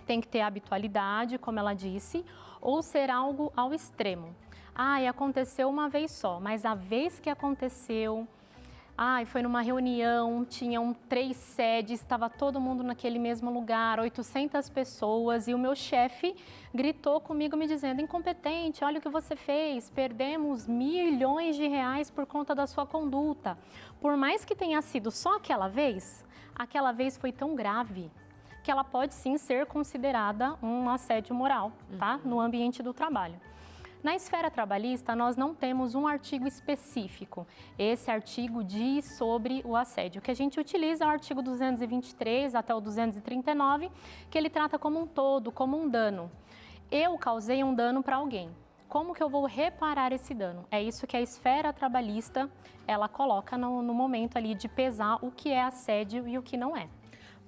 tem que ter habitualidade, como ela disse, ou ser algo ao extremo. Aconteceu uma vez só, mas a vez que aconteceu, foi numa reunião, tinham 3 sedes, estava todo mundo naquele mesmo lugar, 800 pessoas, e o meu chefe gritou comigo me dizendo: incompetente, olha o que você fez, perdemos milhões de reais por conta da sua conduta. Por mais que tenha sido só aquela vez foi tão grave que ela pode sim ser considerada um assédio moral, tá? No ambiente do trabalho. Na esfera trabalhista, nós não temos um artigo específico. Esse artigo diz sobre o assédio. O que a gente utiliza é o artigo 223 até o 239, que ele trata como um todo, como um dano. Eu causei um dano para alguém. Como que eu vou reparar esse dano? É isso que a esfera trabalhista, ela coloca no momento ali de pesar o que é assédio e o que não é.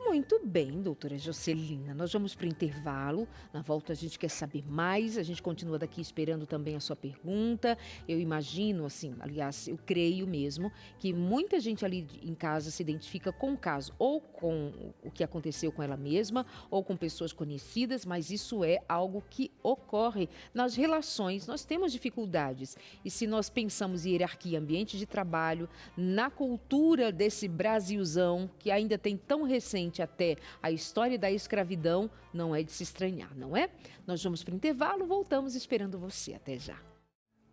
Muito bem, doutora Jocelina. Nós vamos para o intervalo. Na volta a gente quer saber mais. A gente continua daqui esperando também a sua pergunta. Eu imagino, assim, aliás, eu creio mesmo que muita gente ali em casa se identifica com o caso, ou com o que aconteceu com ela mesma, ou com pessoas conhecidas, mas isso é algo que ocorre nas relações. Nós temos dificuldades. E se nós pensamos em hierarquia, ambiente de trabalho, na cultura desse Brasilzão, que ainda tem tão recente até a história da escravidão, não é de se estranhar, não é? Nós vamos para o intervalo, voltamos esperando você. Até já.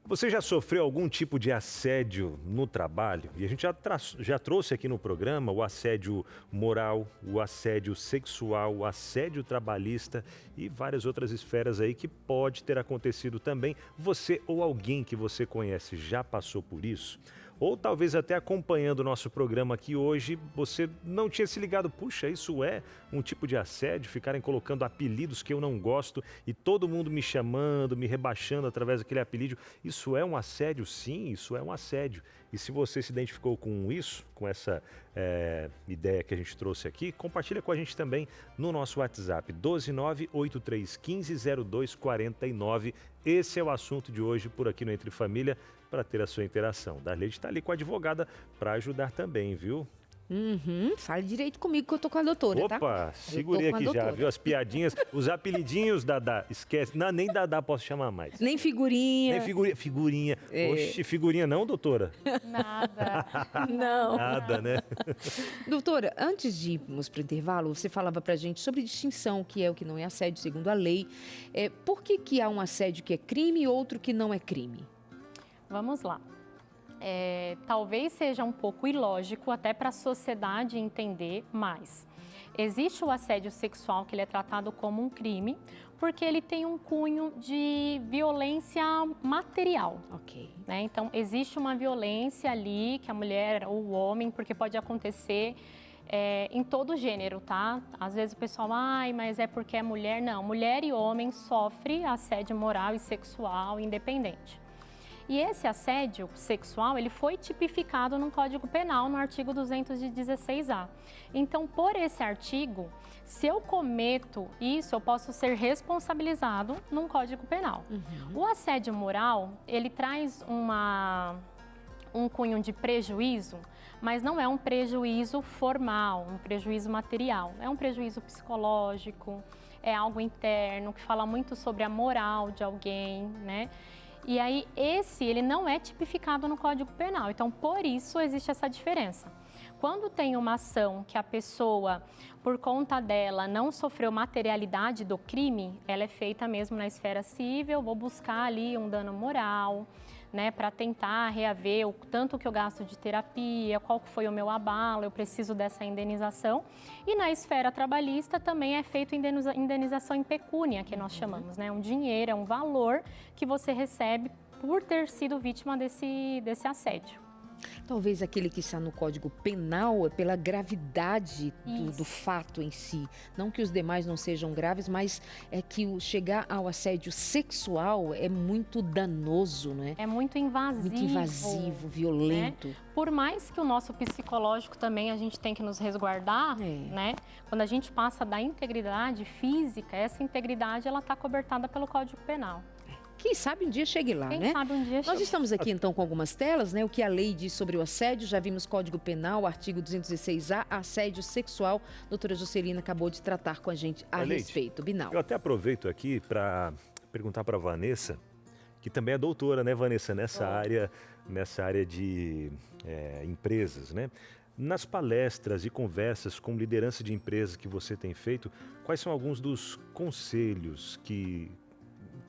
Você já sofreu algum tipo de assédio no trabalho? E a gente já trouxe aqui no programa o assédio moral, o assédio sexual, o assédio trabalhista e várias outras esferas aí que pode ter acontecido também. Você ou alguém que você conhece já passou por isso? Ou talvez até acompanhando o nosso programa aqui hoje, você não tinha se ligado, puxa, isso é um tipo de assédio, ficarem colocando apelidos que eu não gosto e todo mundo me chamando, me rebaixando através daquele apelido. Isso é um assédio? Sim, isso é um assédio. E se você se identificou com isso, com essa ideia que a gente trouxe aqui, compartilha com a gente também no nosso WhatsApp, 12983150249. Esse é o assunto de hoje por aqui no Entre Família, para ter a sua interação. Darley está ali com a advogada para ajudar também, viu? Fale direito comigo que eu tô com a doutora, tá? Opa, segurei aqui já, viu? As piadinhas, os apelidinhos, Dadá, esquece. Não, nem Dadá posso chamar mais. Nem figurinha. Nem figurinha. Oxe, figurinha não, doutora? Nada. Não. Nada, né? Doutora, antes de irmos para o intervalo, você falava para a gente sobre distinção, que é o que não é assédio segundo a lei. Por que há um assédio que é crime e outro que não é crime? Vamos lá. Talvez seja um pouco ilógico até para a sociedade entender, mas existe o assédio sexual que ele é tratado como um crime porque ele tem um cunho de violência material. Ok. Né? Então, existe uma violência ali que a mulher ou o homem, porque pode acontecer em todo gênero, tá? Às vezes o pessoal, mas é porque é mulher. Não, mulher e homem sofrem assédio moral e sexual independente. E esse assédio sexual, ele foi tipificado no Código Penal, no artigo 216A. Então, por esse artigo, se eu cometo isso, eu posso ser responsabilizado num Código Penal. O assédio moral, ele traz um cunho de prejuízo, mas não é um prejuízo formal, um prejuízo material. É um prejuízo psicológico, é algo interno, que fala muito sobre a moral de alguém, né? E aí, ele não é tipificado no Código Penal. Então, por isso, existe essa diferença. Quando tem uma ação que a pessoa, por conta dela, não sofreu materialidade do crime, ela é feita mesmo na esfera civil, vou buscar ali um dano moral, né, para tentar reaver o tanto que eu gasto de terapia, qual foi o meu abalo, eu preciso dessa indenização. E na esfera trabalhista também é feito indenização em pecúnia, que nós chamamos, né, um dinheiro, é um valor que você recebe por ter sido vítima desse assédio. Talvez aquele que está no Código Penal é pela gravidade do fato em si. Não que os demais não sejam graves, mas é que o chegar ao assédio sexual é muito danoso, né? É muito invasivo. Muito invasivo, violento. Né? Por mais que o nosso psicológico também a gente tem que nos resguardar, né? Quando a gente passa da integridade física, essa integridade ela está cobertada pelo Código Penal. Quem sabe um dia chegue lá, né? Quem sabe um dia chegue. Nós estamos aqui então com algumas telas, né? O que a lei diz sobre o assédio, já vimos Código Penal, artigo 216A, assédio sexual. A doutora Juscelina acabou de tratar com a gente a respeito. Binal. Eu até aproveito aqui para perguntar para a Vanessa, que também é doutora, né, Vanessa, nessa área de empresas, né? Nas palestras e conversas com liderança de empresas que você tem feito, quais são alguns dos conselhos que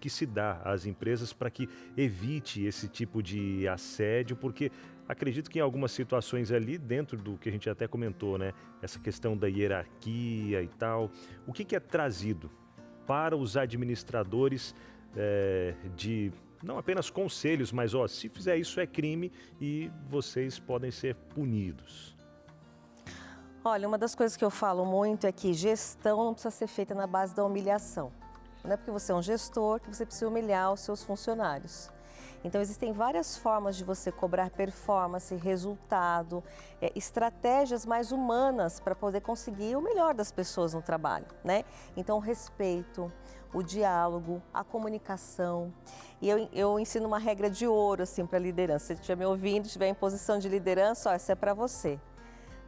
se dá às empresas para que evite esse tipo de assédio, porque acredito que em algumas situações ali, dentro do que a gente até comentou, né, essa questão da hierarquia e tal, o que é trazido para os administradores de não apenas conselhos, mas se fizer isso é crime e vocês podem ser punidos? Olha, uma das coisas que eu falo muito é que gestão não precisa ser feita na base da humilhação. Não é porque você é um gestor que você precisa humilhar os seus funcionários. Então, existem várias formas de você cobrar performance, resultado, estratégias mais humanas para poder conseguir o melhor das pessoas no trabalho, né? Então, o respeito, o diálogo, a comunicação. E eu ensino uma regra de ouro assim, para a liderança. Se você estiver me ouvindo, estiver em posição de liderança, essa é para você.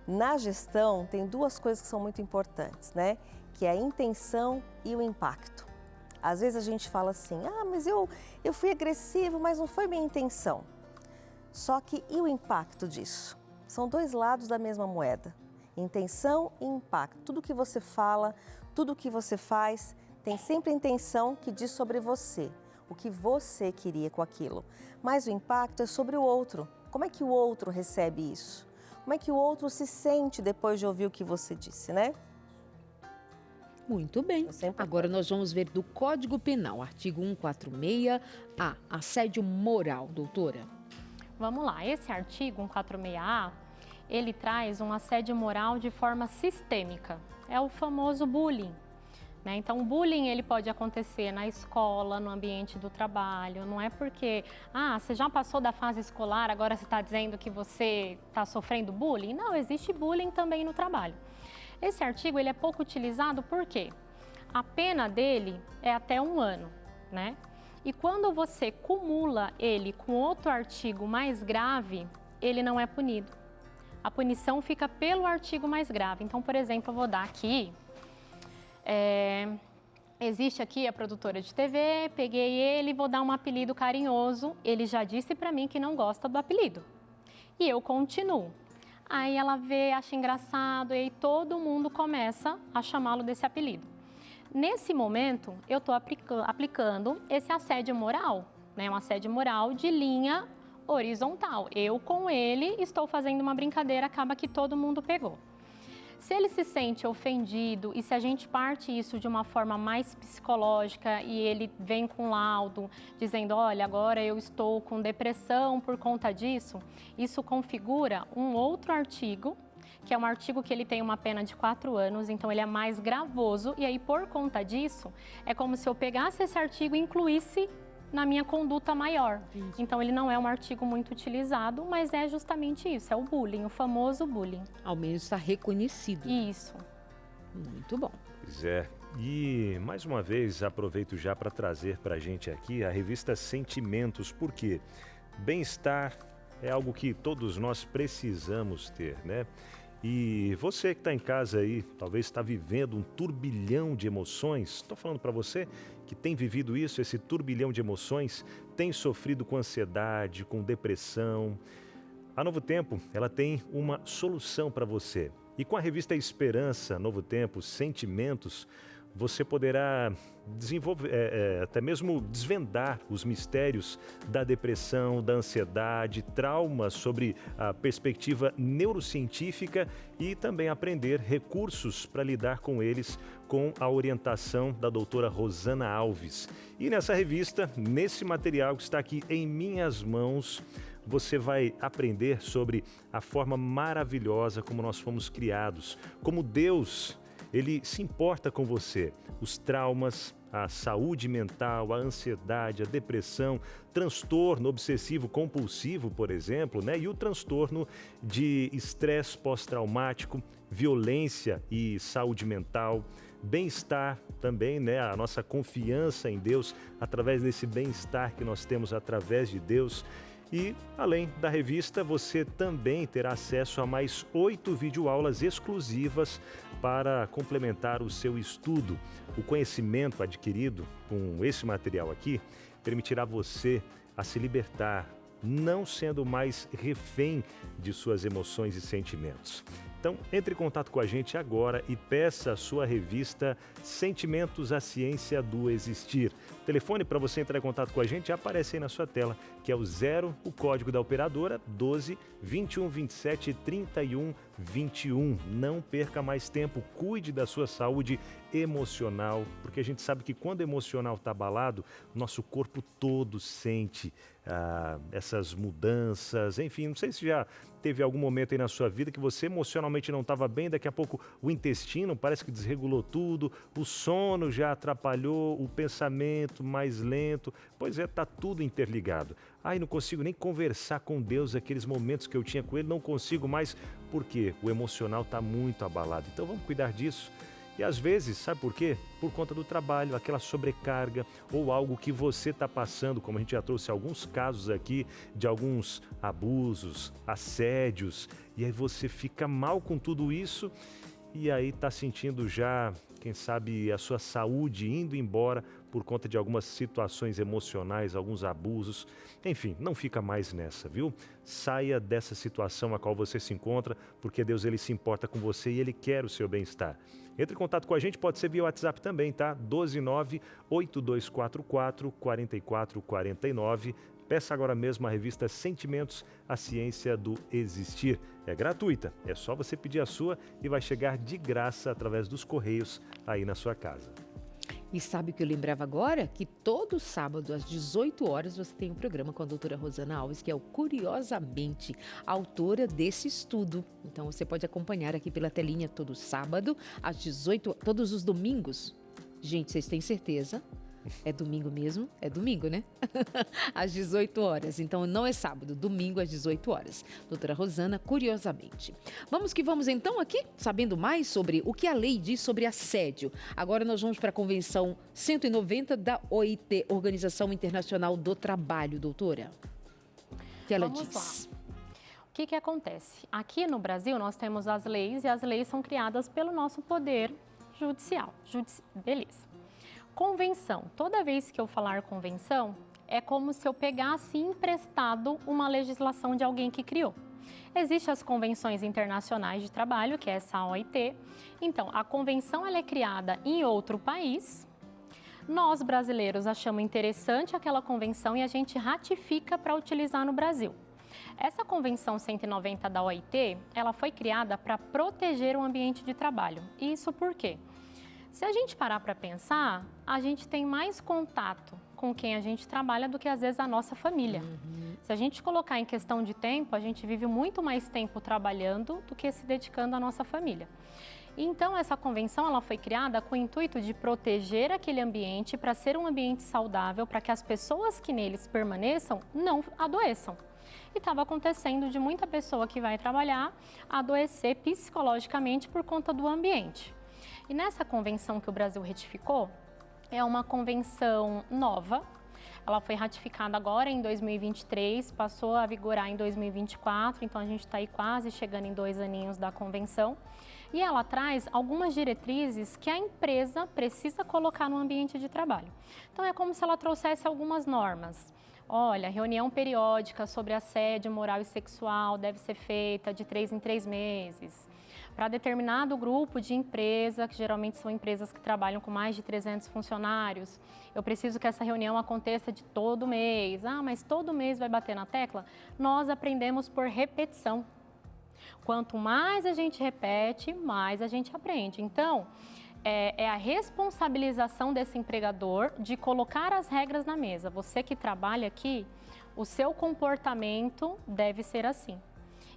Na gestão, tem duas coisas que são muito importantes, né? Que é a intenção e o impacto. Às vezes a gente fala assim, mas eu fui agressivo, mas não foi minha intenção. Só que e o impacto disso? São dois lados da mesma moeda. Intenção e impacto. Tudo que você fala, tudo que você faz, tem sempre a intenção que diz sobre você, o que você queria com aquilo. Mas o impacto é sobre o outro. Como é que o outro recebe isso? Como é que o outro se sente depois de ouvir o que você disse, né? Muito bem. Agora nós vamos ver do Código Penal, artigo 146A, assédio moral, doutora. Vamos lá, esse artigo 146A, ele traz um assédio moral de forma sistêmica. É o famoso bullying, né? Então, o bullying ele pode acontecer na escola, no ambiente do trabalho. Não é porque, você já passou da fase escolar, agora você está dizendo que você está sofrendo bullying. Não, existe bullying também no trabalho. Esse artigo ele é pouco utilizado por quê? A pena dele é até 1 ano, né? E quando você cumula ele com outro artigo mais grave, ele não é punido. A punição fica pelo artigo mais grave. Então, por exemplo, eu vou dar aqui... Existe aqui a produtora de TV, peguei ele, vou dar um apelido carinhoso. Ele já disse para mim que não gosta do apelido. E eu continuo. Aí ela vê, acha engraçado, e aí todo mundo começa a chamá-lo desse apelido. Nesse momento, eu estou aplicando esse assédio moral, né? Um assédio moral de linha horizontal. Eu com ele estou fazendo uma brincadeira, acaba que todo mundo pegou. Se ele se sente ofendido e se a gente parte isso de uma forma mais psicológica e ele vem com laudo dizendo, olha, agora eu estou com depressão por conta disso, isso configura um outro artigo, que é um artigo que ele tem uma pena de 4 anos, então ele é mais gravoso e aí por conta disso é como se eu pegasse esse artigo e incluísse na minha conduta maior. Então, ele não é um artigo muito utilizado, mas é justamente isso, é o bullying, o famoso bullying. Ao menos está reconhecido. Isso. Muito bom. Pois é. E, mais uma vez, aproveito já para trazer para a gente aqui a revista Sentimentos, porque bem-estar é algo que todos nós precisamos ter, né? E você que está em casa aí, talvez está vivendo um turbilhão de emoções. Estou falando para você que tem vivido isso, esse turbilhão de emoções, tem sofrido com ansiedade, com depressão. A Novo Tempo, ela tem uma solução para você. E com a revista Esperança, Novo Tempo, Sentimentos, você poderá desenvolver, até mesmo desvendar os mistérios da depressão, da ansiedade, traumas sobre a perspectiva neurocientífica e também aprender recursos para lidar com eles com a orientação da doutora Rosana Alves. E nessa revista, nesse material que está aqui em minhas mãos, você vai aprender sobre a forma maravilhosa como nós fomos criados, como Deus... Ele se importa com você, os traumas, a saúde mental, a ansiedade, a depressão, transtorno obsessivo compulsivo, por exemplo, né? E o transtorno de estresse pós-traumático, violência e saúde mental, bem-estar também, né? A nossa confiança em Deus, através desse bem-estar que nós temos através de Deus. E, além da revista, você também terá acesso a mais 8 videoaulas exclusivas para complementar o seu estudo. O conhecimento adquirido com esse material aqui permitirá você a se libertar, não sendo mais refém de suas emoções e sentimentos. Então, entre em contato com a gente agora e peça a sua revista Sentimentos, a Ciência do Existir. O telefone para você entrar em contato com a gente já aparece aí na sua tela, que é o 0, o código da operadora, 12 21 27 31 21. Não perca mais tempo, cuide da sua saúde emocional, porque a gente sabe que quando o emocional está abalado, nosso corpo todo sente essas mudanças, enfim, não sei se já teve algum momento aí na sua vida que você emocionalmente não estava bem, daqui a pouco o intestino parece que desregulou tudo, o sono já atrapalhou, o pensamento mais lento, pois é, está tudo interligado. Ai, não consigo nem conversar com Deus, aqueles momentos que eu tinha com Ele, não consigo mais, porque o emocional está muito abalado. Então vamos cuidar disso. E às vezes, sabe por quê? Por conta do trabalho, aquela sobrecarga ou algo que você está passando, como a gente já trouxe alguns casos aqui de alguns abusos, assédios, e aí você fica mal com tudo isso e aí está sentindo já, quem sabe, a sua saúde indo embora por conta de algumas situações emocionais, alguns abusos. Enfim, não fica mais nessa, viu? Saia dessa situação a qual você se encontra, porque Deus ele se importa com você e Ele quer o seu bem-estar. Entre em contato com a gente, pode ser via WhatsApp também, tá? 129-8244-4449. Peça agora mesmo a revista Sentimentos, a Ciência do Existir. É gratuita, é só você pedir a sua e vai chegar de graça através dos correios aí na sua casa. E sabe o que eu lembrava agora? Que todo sábado, às 18 horas, você tem um programa com a doutora Rosana Alves, que é o Curiosamente, autora desse estudo. Então, você pode acompanhar aqui pela telinha todo sábado, às 18 horas, todos os domingos. Gente, vocês têm certeza? É domingo mesmo? É domingo, né? Às 18 horas. Então, não é sábado, domingo às 18 horas. Doutora Rosana, curiosamente. Vamos que vamos então aqui, sabendo mais sobre o que a lei diz sobre assédio. Agora nós vamos para a Convenção 190 da OIT, Organização Internacional do Trabalho, doutora. O que ela diz? Lá. O que acontece? Aqui no Brasil, nós temos as leis e as leis são criadas pelo nosso poder judicial. Beleza. Convenção. Toda vez que eu falar convenção, é como se eu pegasse emprestado uma legislação de alguém que criou. Existem as convenções internacionais de trabalho, que é essa OIT. Então, a convenção ela é criada em outro país. Nós, brasileiros, achamos interessante aquela convenção e a gente ratifica para utilizar no Brasil. Essa Convenção 190 da OIT, ela foi criada para proteger o ambiente de trabalho. E isso por quê? Se a gente parar para pensar, a gente tem mais contato com quem a gente trabalha do que às vezes a nossa família. Se a gente colocar em questão de tempo, a gente vive muito mais tempo trabalhando do que se dedicando à nossa família. Então, essa convenção ela foi criada com o intuito de proteger aquele ambiente para ser um ambiente saudável, para que as pessoas que neles permaneçam não adoeçam. E estava acontecendo de muita pessoa que vai trabalhar adoecer psicologicamente por conta do ambiente. E nessa convenção que o Brasil ratificou, é uma convenção nova. Ela foi ratificada agora em 2023, passou a vigorar em 2024, então a gente está aí quase chegando em 2 aninhos da convenção. E ela traz algumas diretrizes que a empresa precisa colocar no ambiente de trabalho. Então é como se ela trouxesse algumas normas. Olha, reunião periódica sobre assédio moral e sexual deve ser feita de 3 em 3 meses. Para determinado grupo de empresa, que geralmente são empresas que trabalham com mais de 300 funcionários, eu preciso que essa reunião aconteça de todo mês. Ah, mas todo mês vai bater na tecla? Nós aprendemos por repetição. Quanto mais a gente repete, mais a gente aprende. Então, é a responsabilização desse empregador de colocar as regras na mesa. Você que trabalha aqui, o seu comportamento deve ser assim.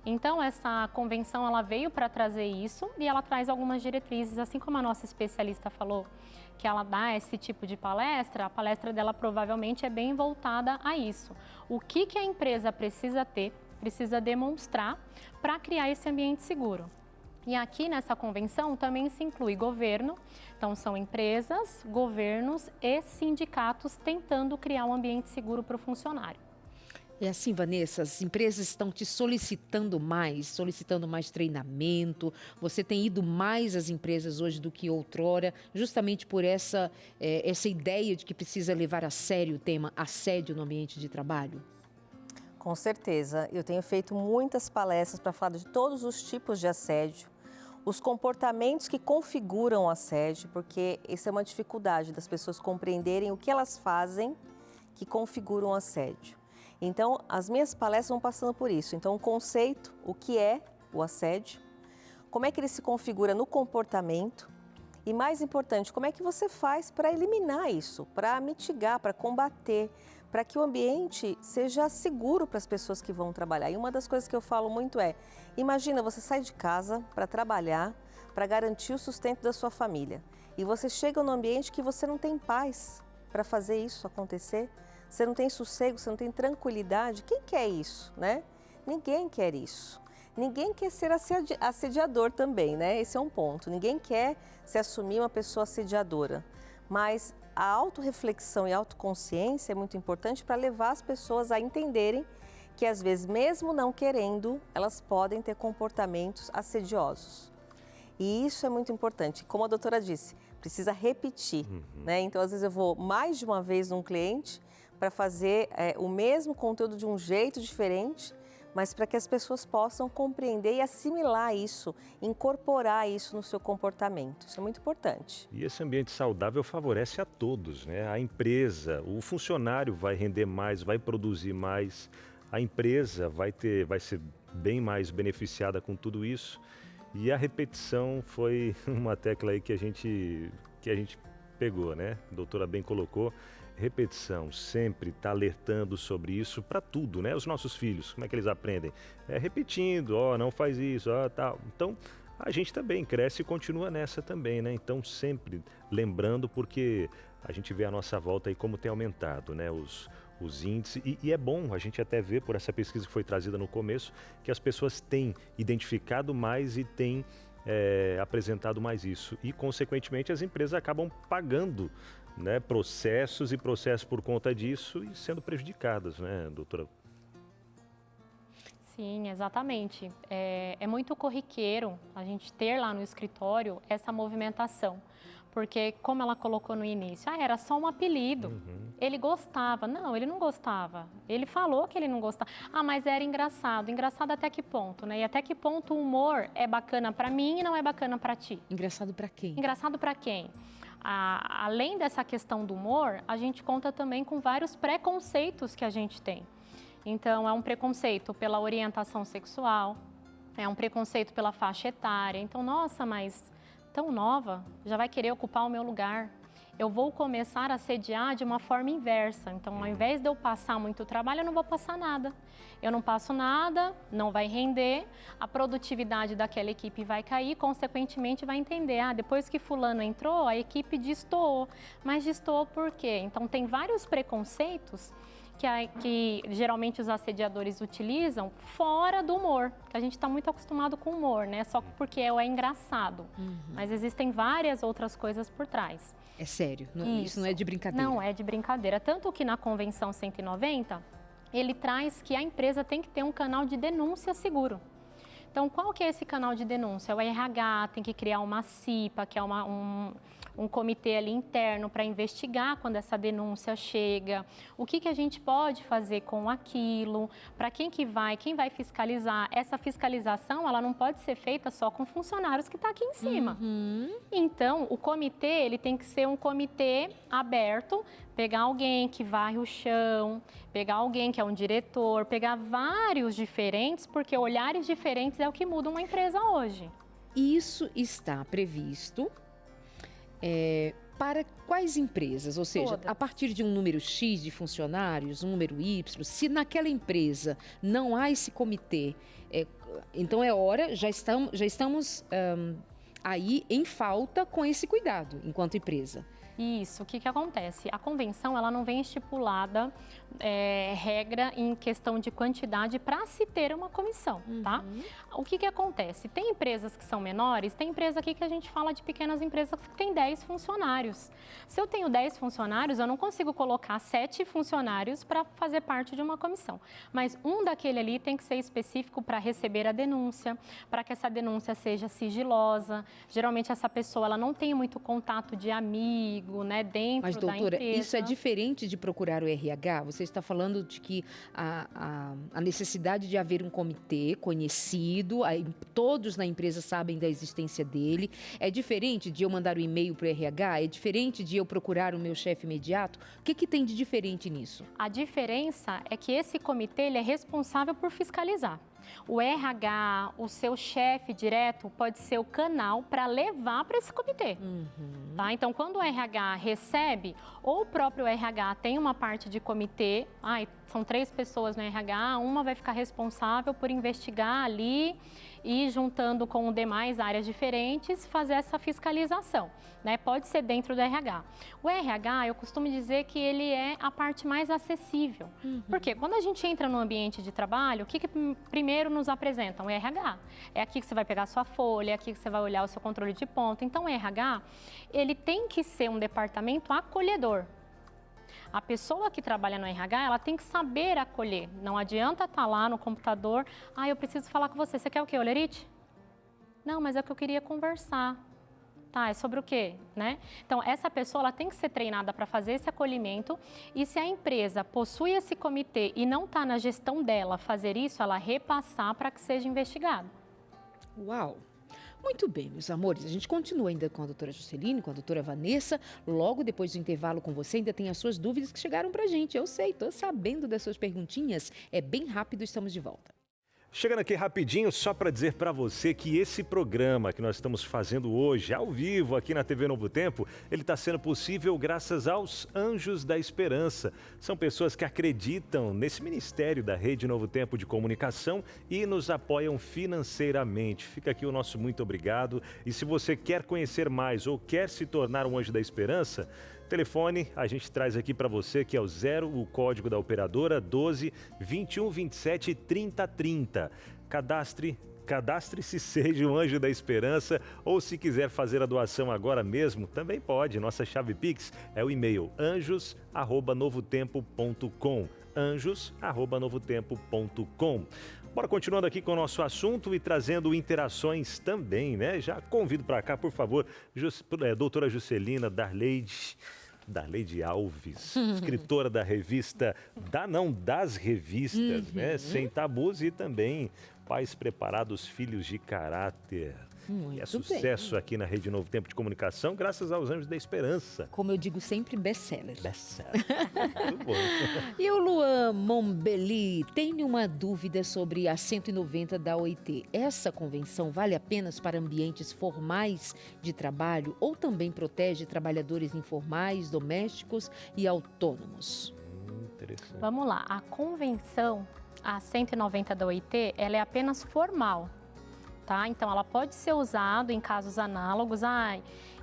Então, essa convenção ela veio para trazer isso e ela traz algumas diretrizes, assim como a nossa especialista falou, que ela dá esse tipo de palestra, a palestra dela provavelmente é bem voltada a isso. O que a empresa precisa ter, precisa demonstrar para criar esse ambiente seguro. E aqui nessa convenção também se inclui governo, então são empresas, governos e sindicatos tentando criar um ambiente seguro para o funcionário. É assim, Vanessa, as empresas estão te solicitando mais treinamento. Você tem ido mais às empresas hoje do que outrora, justamente por essa ideia de que precisa levar a sério o tema assédio no ambiente de trabalho? Com certeza. Eu tenho feito muitas palestras para falar de todos os tipos de assédio, os comportamentos que configuram o assédio, porque isso é uma dificuldade das pessoas compreenderem o que elas fazem que configuram o assédio. Então, as minhas palestras vão passando por isso. Então, o conceito, o que é o assédio, como é que ele se configura no comportamento e, mais importante, como é que você faz para eliminar isso, para mitigar, para combater, para que o ambiente seja seguro para as pessoas que vão trabalhar. E uma das coisas que eu falo muito é, imagina você sai de casa para trabalhar, para garantir o sustento da sua família. E você chega num ambiente que você não tem paz para fazer isso acontecer. Você não tem sossego, você não tem tranquilidade. Quem quer isso, né? Ninguém quer isso. Ninguém quer ser assediador também, né? Esse é um ponto. Ninguém quer se assumir uma pessoa assediadora. Mas a autorreflexão e a autoconsciência é muito importante para levar as pessoas a entenderem que, às vezes, mesmo não querendo, elas podem ter comportamentos assediosos. E isso é muito importante. Como a doutora disse, precisa repetir, né? Então, às vezes, eu vou mais de uma vez num cliente para fazer o mesmo conteúdo de um jeito diferente, mas para que as pessoas possam compreender e assimilar isso, incorporar isso no seu comportamento. Isso é muito importante. E esse ambiente saudável favorece a todos, né? A empresa, o funcionário vai render mais, vai produzir mais, a empresa vai ser bem mais beneficiada com tudo isso. E a repetição foi uma tecla aí que a gente pegou, né? A doutora bem colocou. Repetição, sempre está alertando sobre isso para tudo, né? Os nossos filhos, como é que eles aprendem? Repetindo, não faz isso, tal. Então, a gente também cresce e continua nessa também, né? Então sempre lembrando, porque a gente vê a nossa volta aí como tem aumentado, né? Os índices, e é bom a gente até ver por essa pesquisa que foi trazida no começo, que as pessoas têm identificado mais e têm apresentado mais isso. E, consequentemente, as empresas acabam pagando, né, processos por conta disso e sendo prejudicadas, né, doutora? Sim, exatamente. É muito corriqueiro a gente ter lá no escritório essa movimentação. Porque, como ela colocou no início, era só um apelido. Ele gostava. Não, ele não gostava. Ele falou que ele não gostava. Mas era engraçado. Engraçado até que ponto, né? E até que ponto o humor é bacana para mim e não é bacana para ti? Engraçado para quem? Engraçado para quem? Além dessa questão do humor, a gente conta também com vários preconceitos que a gente tem. Então, é um preconceito pela orientação sexual, é um preconceito pela faixa etária. Então, nossa, mas tão nova, já vai querer ocupar o meu lugar. Eu vou começar a assediar de uma forma inversa. Então, ao invés de eu passar muito trabalho, eu não vou passar nada. Eu não passo nada, não vai render, a produtividade daquela equipe vai cair, consequentemente vai entender, depois que fulano entrou, a equipe destoou. Mas destoou por quê? Então, tem vários preconceitos que geralmente os assediadores utilizam fora do humor, que a gente está muito acostumado com humor, né? Só porque é engraçado. Mas existem várias outras coisas por trás. É sério? Isso não é de brincadeira? Não é de brincadeira. Tanto que na Convenção 190, ele traz que a empresa tem que ter um canal de denúncia seguro. Então, qual que é esse canal de denúncia? O RH tem que criar uma CIPA, que é um comitê ali interno para investigar quando essa denúncia chega, o que a gente pode fazer com aquilo, para quem vai fiscalizar. Essa fiscalização, ela não pode ser feita só com funcionários que estão aqui em cima. Então, o comitê, ele tem que ser um comitê aberto, pegar alguém que varre o chão, pegar alguém que é um diretor, pegar vários diferentes, porque olhares diferentes é o que muda uma empresa hoje. Isso está previsto para quais empresas? Ou seja, Todas. A partir de um número X de funcionários, um número Y, se naquela empresa não há esse comitê, então é hora, já estamos aí em falta com esse cuidado enquanto empresa. Isso, o que acontece? A convenção, ela não vem estipulada regra em questão de quantidade para se ter uma comissão, tá? O que acontece? Tem empresas que são menores, tem empresa aqui que a gente fala de pequenas empresas que tem 10 funcionários. Se eu tenho 10 funcionários, eu não consigo colocar 7 funcionários para fazer parte de uma comissão. Mas um daquele ali tem que ser específico para receber a denúncia, para que essa denúncia seja sigilosa. Geralmente essa pessoa, ela não tem muito contato de amigo, né, dentro Mas, da doutora, empresa. isso é diferente de procurar o RH? Você está falando de que a necessidade de haver um comitê conhecido, todos na empresa sabem da existência dele. É diferente de eu mandar um e-mail para o RH? É diferente de eu procurar o meu chefe imediato? O que tem de diferente nisso? A diferença é que esse comitê, ele é responsável por fiscalizar. O RH, o seu chefe direto, pode ser o canal para levar para esse comitê. Tá? Então, quando o RH recebe, ou o próprio RH tem uma parte de comitê, são 3 pessoas no RH, uma vai ficar responsável por investigar ali e, juntando com demais áreas diferentes, fazer essa fiscalização, né? Pode ser dentro do RH. O RH, eu costumo dizer que ele é a parte mais acessível. Porque quando a gente entra no ambiente de trabalho, o que primeiro nos apresentam? O RH. É aqui que você vai pegar a sua folha, é aqui que você vai olhar o seu controle de ponto. Então, o RH, ele tem que ser um departamento acolhedor. A pessoa que trabalha no RH, ela tem que saber acolher. Não adianta estar lá no computador, eu preciso falar com você. Você quer o quê, Olerite? Não, mas é o que eu queria conversar. Tá, é sobre o quê, né? Então, essa pessoa, ela tem que ser treinada para fazer esse acolhimento, e se a empresa possui esse comitê e não está na gestão dela fazer isso, ela repassar para que seja investigado. Uau! Muito bem, meus amores, a gente continua ainda com a doutora Jusceline, com a doutora Vanessa. Logo depois do intervalo com você, ainda tem as suas dúvidas que chegaram pra gente. Eu sei, tô sabendo das suas perguntinhas. É bem rápido, estamos de volta. Chegando aqui rapidinho, só para dizer para você que esse programa que nós estamos fazendo hoje, ao vivo, aqui na TV Novo Tempo, ele está sendo possível graças aos Anjos da Esperança. São pessoas que acreditam nesse ministério da Rede Novo Tempo de Comunicação e nos apoiam financeiramente. Fica aqui o nosso muito obrigado. E se você quer conhecer mais ou quer se tornar um Anjo da Esperança, telefone, a gente traz aqui para você, que é o 0, o código da operadora 12 21 27 30 30. Cadastre-se, seja um Anjo da Esperança, ou se quiser fazer a doação agora mesmo, também pode. Nossa chave Pix é o e-mail anjos@novotempo.com. anjos@novotempo.com. Bora continuando aqui com o nosso assunto e trazendo interações também, né? Já convido para cá, por favor, doutora Juscelina Darleide Alves, escritora da revista, das revistas, né? Sem Tabus, e também Pais Preparados, Filhos de Caráter. Muito é sucesso aqui na Rede Novo Tempo de Comunicação, graças aos Anjos da Esperança. Como eu digo sempre, best-seller. Best-seller. Muito bom. E o Luan Mombelli tem uma dúvida sobre a 190 da OIT. Essa convenção vale apenas para ambientes formais de trabalho ou também protege trabalhadores informais, domésticos e autônomos? Interessante. Vamos lá, a convenção, a 190 da OIT, ela é apenas formal. Tá? Então, ela pode ser usada em casos análogos.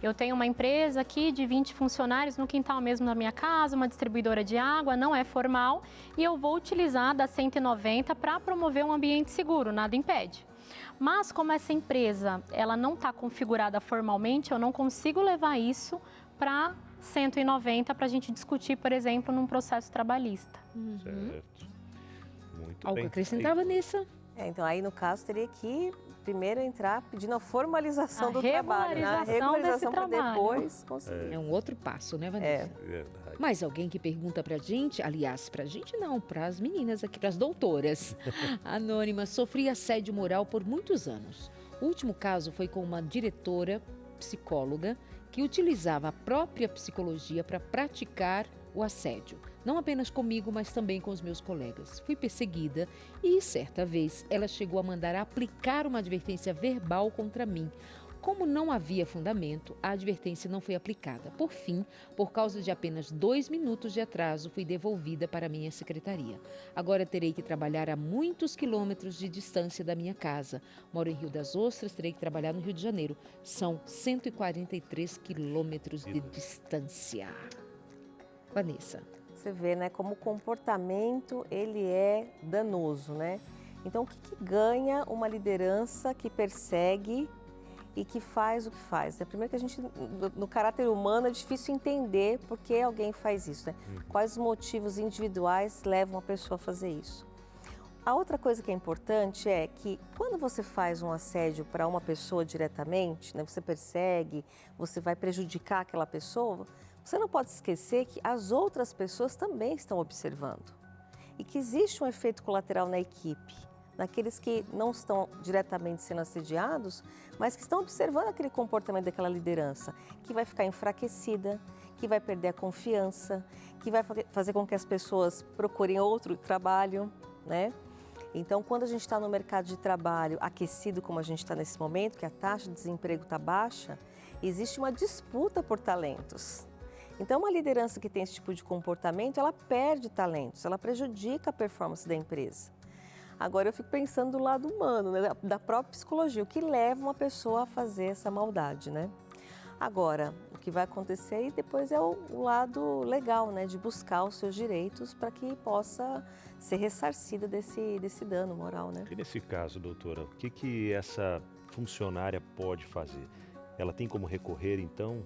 Eu tenho uma empresa aqui de 20 funcionários no quintal mesmo da minha casa, uma distribuidora de água, não é formal, e eu vou utilizar da 190 para promover um ambiente seguro, nada impede. Mas, como essa empresa ela não está configurada formalmente, eu não consigo levar isso para 190 para a gente discutir, por exemplo, num processo trabalhista. Certo. Muito Algo bem. acrescentar, Vanessa? Então, aí no caso teria que primeiro entrar pedindo a formalização A do trabalho, né? A regularização para desse trabalho. depois conseguir. É um outro passo, né, Vanessa? Verdade. Mais alguém que pergunta pra gente, aliás, pra gente não, pras meninas aqui, pras doutoras. Anônima, sofri assédio moral por muitos anos. O último caso foi com uma diretora psicóloga que utilizava a própria psicologia para praticar o assédio. Não apenas comigo, mas também com os meus colegas. Fui perseguida e, certa vez, ela chegou a mandar aplicar uma advertência verbal contra mim. Como não havia fundamento, a advertência não foi aplicada. Por fim, por causa de apenas 2 minutos de atraso, fui devolvida para a minha secretaria. Agora terei que trabalhar a muitos quilômetros de distância da minha casa. Moro em Rio das Ostras, terei que trabalhar no Rio de Janeiro. São 143 quilômetros de distância. Vanessa. Você vê, né, como o comportamento ele é danoso, né? Então, o que ganha uma liderança que persegue e que faz o que faz? Primeiro que a gente, no caráter humano, é difícil entender por que alguém faz isso, né? Quais os motivos individuais levam a pessoa a fazer isso. A outra coisa que é importante é que quando você faz um assédio para uma pessoa diretamente, né, você persegue, você vai prejudicar aquela pessoa, você não pode esquecer que as outras pessoas também estão observando e que existe um efeito colateral na equipe, naqueles que não estão diretamente sendo assediados, mas que estão observando aquele comportamento daquela liderança, que vai ficar enfraquecida, que vai perder a confiança, que vai fazer com que as pessoas procurem outro trabalho, né? Então, quando a gente está no mercado de trabalho aquecido, como a gente está nesse momento, que a taxa de desemprego está baixa, existe uma disputa por talentos. Então, uma liderança que tem esse tipo de comportamento, ela perde talentos, ela prejudica a performance da empresa. Agora, eu fico pensando do lado humano, né, da própria psicologia, o que leva uma pessoa a fazer essa maldade, né? Agora, o que vai acontecer aí depois é o lado legal, né, de buscar os seus direitos para que possa ser ressarcida desse dano moral, né? E nesse caso, doutora, o que essa funcionária pode fazer? Ela tem como recorrer, então,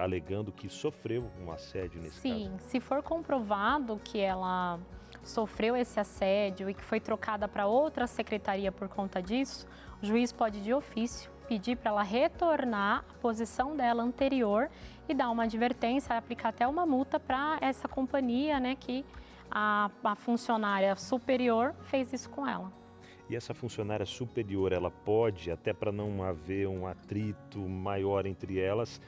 alegando que sofreu um assédio nesse caso? Sim, se for comprovado que ela sofreu esse assédio e que foi trocada para outra secretaria por conta disso, o juiz pode, de ofício, pedir para ela retornar à posição dela anterior e dar uma advertência, aplicar até uma multa para essa companhia, né, que a funcionária superior fez isso com ela. E essa funcionária superior, ela pode, até para não haver um atrito maior entre elas,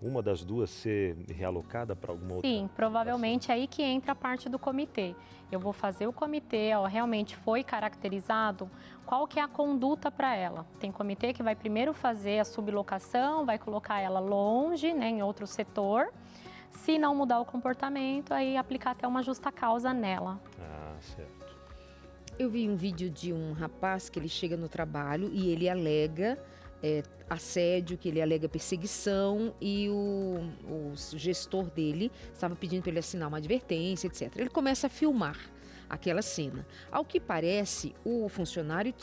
uma das duas ser realocada para alguma outra? Sim, provavelmente é aí que entra a parte do comitê. Eu vou fazer o comitê, realmente foi caracterizado, qual que é a conduta para ela. Tem comitê que vai primeiro fazer a sublocação, vai colocar ela longe, né, em outro setor. Se não mudar o comportamento, aí aplicar até uma justa causa nela. Ah, certo. Eu vi um vídeo de um rapaz que ele chega no trabalho e ele alega assédio, que ele alega perseguição e o gestor dele estava pedindo para ele assinar uma advertência, etc. Ele começa a filmar aquela cena. Ao que parece, o funcionário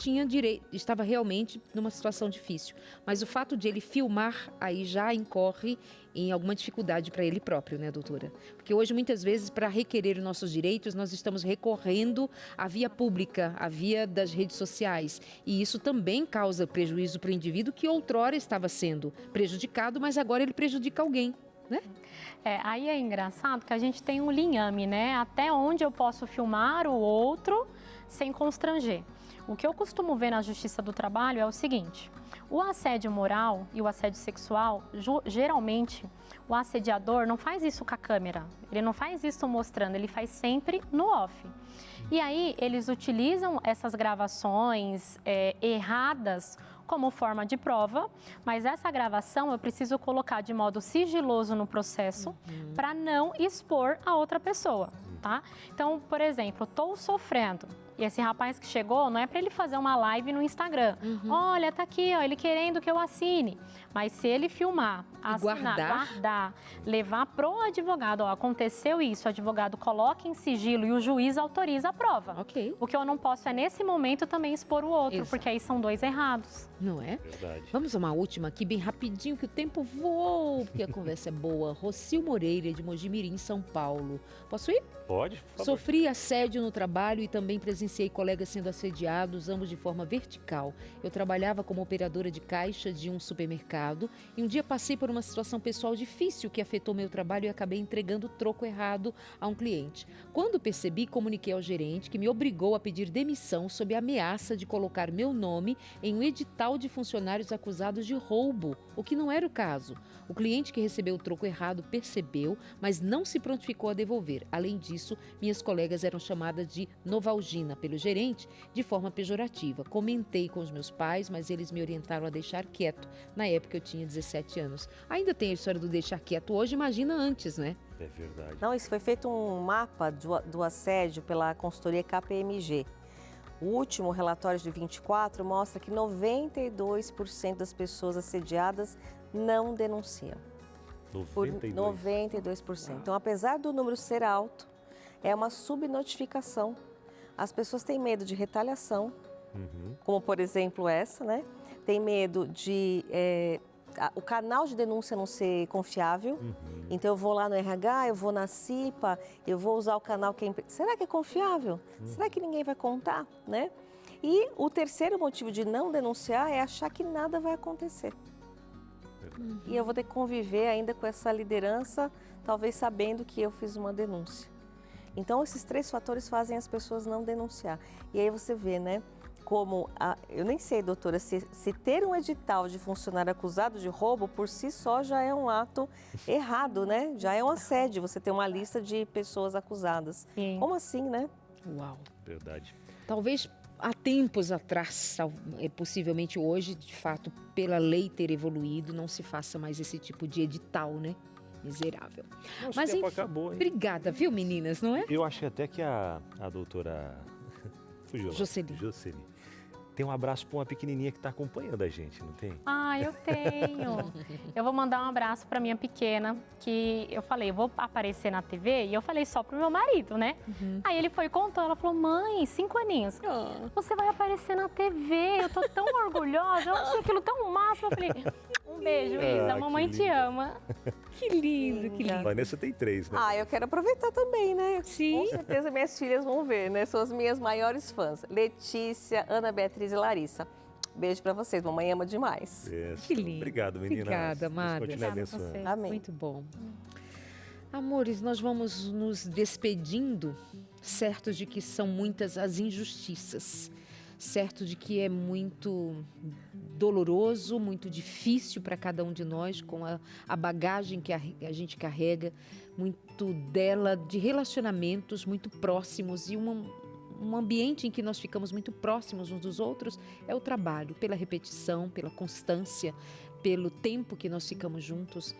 estava realmente numa situação difícil, mas o fato de ele filmar aí já incorre em alguma dificuldade para ele próprio, né, doutora? Porque hoje, muitas vezes, para requerer os nossos direitos, nós estamos recorrendo à via pública, à via das redes sociais. E isso também causa prejuízo para o indivíduo que outrora estava sendo prejudicado, mas agora ele prejudica alguém, né? Aí é engraçado que a gente tem um linhame, né? Até onde eu posso filmar o outro sem constranger. O que eu costumo ver na Justiça do Trabalho é o seguinte: o assédio moral e o assédio sexual, geralmente, o assediador não faz isso com a câmera, ele não faz isso mostrando, ele faz sempre no off. E aí, eles utilizam essas gravações erradas como forma de prova, mas essa gravação eu preciso colocar de modo sigiloso no processo para não expor a outra pessoa, tá? Então, por exemplo, estou sofrendo. E esse rapaz que chegou, não é para ele fazer uma live no Instagram. Olha, tá aqui, ó, ele querendo que eu assine. Mas se ele filmar, assinar, guardar, levar pro advogado, ó, aconteceu isso, o advogado coloca em sigilo e o juiz autoriza a prova. Ok. O que eu não posso é, nesse momento, também expor o outro, Exato. porque aí são dois errados. Não é? Verdade. Vamos a uma última aqui, bem rapidinho, que o tempo voou, porque a conversa é boa. Rocio Moreira, de Mojimirim, São Paulo. Posso ir? Pode, por favor. Sofri assédio no trabalho e também presenciei colegas sendo assediados, ambos de forma vertical. Eu trabalhava como operadora de caixa de um supermercado e um dia passei por uma situação pessoal difícil que afetou meu trabalho e acabei entregando o troco errado a um cliente. Quando percebi, comuniquei ao gerente, que me obrigou a pedir demissão sob a ameaça de colocar meu nome em um edital de funcionários acusados de roubo, o que não era o caso. O cliente que recebeu o troco errado percebeu, mas não se prontificou a devolver. Além disso, minhas colegas eram chamadas de novalgina pelo gerente de forma pejorativa. Comentei com os meus pais, mas eles me orientaram a deixar quieto. Na época eu tinha 17 anos. Ainda tem a história do deixar quieto hoje, imagina antes, né? É verdade. Não, isso foi feito um mapa do assédio pela consultoria KPMG. O último relatório de 24 mostra que 92% das pessoas assediadas não denunciam. 92%. Então, apesar do número ser alto, é uma subnotificação. As pessoas têm medo de retaliação, como por exemplo essa, né? Tem medo de o canal de denúncia não ser confiável. Então eu vou lá no RH, eu vou na CIPA, eu vou usar o canal que é... Será que é confiável? Será que ninguém vai contar, né? E o terceiro motivo de não denunciar é achar que nada vai acontecer. E eu vou ter que conviver ainda com essa liderança, talvez sabendo que eu fiz uma denúncia. Então, esses três fatores fazem as pessoas não denunciar. E aí você vê, né, como... eu nem sei, doutora, se ter um edital de funcionário acusado de roubo, por si só já é um ato errado, né? Já é um assédio, você ter uma lista de pessoas acusadas. Sim. Como assim, né? Uau. Verdade. Talvez há tempos atrás, possivelmente hoje, de fato, pela lei ter evoluído, não se faça mais esse tipo de edital, né? Miserável. Nosso Mas tempo enfim, acabou, hein? obrigada, viu, meninas, não é? Eu achei até que a doutora... Fugiu lá. Jocely. Tem um abraço para uma pequenininha que está acompanhando a gente, não tem? Ah, eu tenho. Eu vou mandar um abraço para minha pequena, que eu falei, eu vou aparecer na TV, e eu falei só pro meu marido, né? Aí ele foi e contou, ela falou, mãe, 5 aninhos, você vai aparecer na TV, eu tô tão orgulhosa, eu achei aquilo tão máximo. Eu falei, um beijo, Isa, a mamãe te ama. Que lindo, que lindo. Vanessa tem 3, né? Eu quero aproveitar também, né? Sim. Com certeza minhas filhas vão ver, né? São as minhas maiores fãs. Letícia, Ana Beatriz e Larissa. Beijo pra vocês, mamãe ama demais. Isso. Que lindo. Obrigado, meninas. Obrigada, amada. Deus continue abençoando. Obrigada a você. Amém. Muito bom. Amores, nós vamos nos despedindo, certos de que são muitas as injustiças. certo de que é muito doloroso, muito difícil para cada um de nós, com a bagagem que a gente carrega, muito dela de relacionamentos muito próximos e um ambiente em que nós ficamos muito próximos uns dos outros é o trabalho, pela repetição, pela constância, pelo tempo que nós ficamos juntos.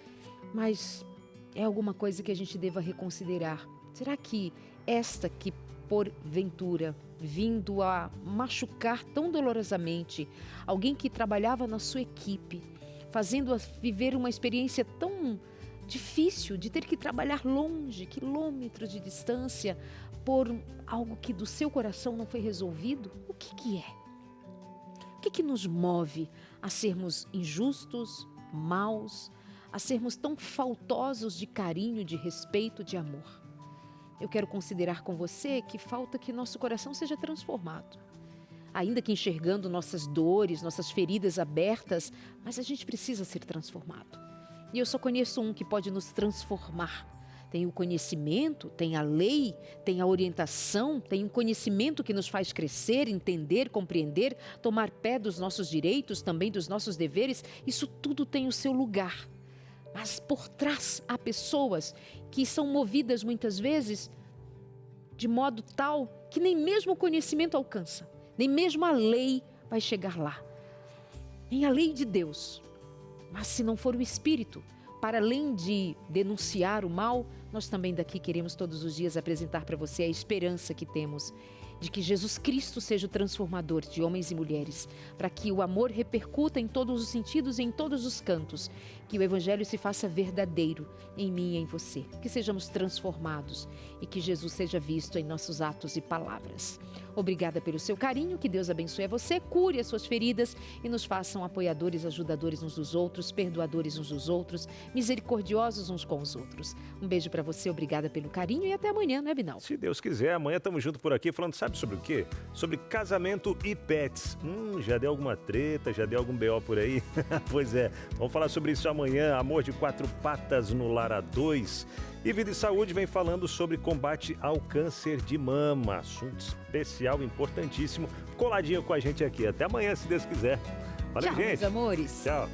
Mas é alguma coisa que a gente deva reconsiderar. Será que esta que, porventura, vindo a machucar tão dolorosamente alguém que trabalhava na sua equipe, fazendo-a viver uma experiência tão difícil de ter que trabalhar longe, quilômetros de distância, por algo que do seu coração não foi resolvido? O que é? O que nos move a sermos injustos, maus, a sermos tão faltosos de carinho, de respeito, de amor? Eu quero considerar com você que falta que nosso coração seja transformado. Ainda que enxergando nossas dores, nossas feridas abertas, mas a gente precisa ser transformado. E eu só conheço um que pode nos transformar. Tem o conhecimento, tem a lei, tem a orientação, tem um conhecimento que nos faz crescer, entender, compreender, tomar pé dos nossos direitos, também dos nossos deveres. Isso tudo tem o seu lugar. Mas por trás há pessoas que são movidas muitas vezes de modo tal que nem mesmo o conhecimento alcança, nem mesmo a lei vai chegar lá. Nem a lei de Deus. Mas se não for o Espírito, para além de denunciar o mal, nós também daqui queremos todos os dias apresentar para você a esperança que temos de que Jesus Cristo seja o transformador de homens e mulheres, para que o amor repercuta em todos os sentidos e em todos os cantos, que o Evangelho se faça verdadeiro em mim e em você, que sejamos transformados e que Jesus seja visto em nossos atos e palavras. Obrigada pelo seu carinho, que Deus abençoe a você, cure as suas feridas e nos façam apoiadores, ajudadores uns dos outros, perdoadores uns dos outros, misericordiosos uns com os outros. Um beijo para você, obrigada pelo carinho e até amanhã, né, Binal? Se Deus quiser, amanhã estamos juntos por aqui falando, sabe sobre o quê? Sobre casamento e pets. Já deu alguma treta, já deu algum BO por aí? Pois é, vamos falar sobre isso amanhã. Amor de quatro patas no Lar A2. E Vida e Saúde vem falando sobre combate ao câncer de mama. Assunto especial, importantíssimo. Coladinho com a gente aqui. Até amanhã, se Deus quiser. Valeu, Tchau, gente. meus amores. Tchau.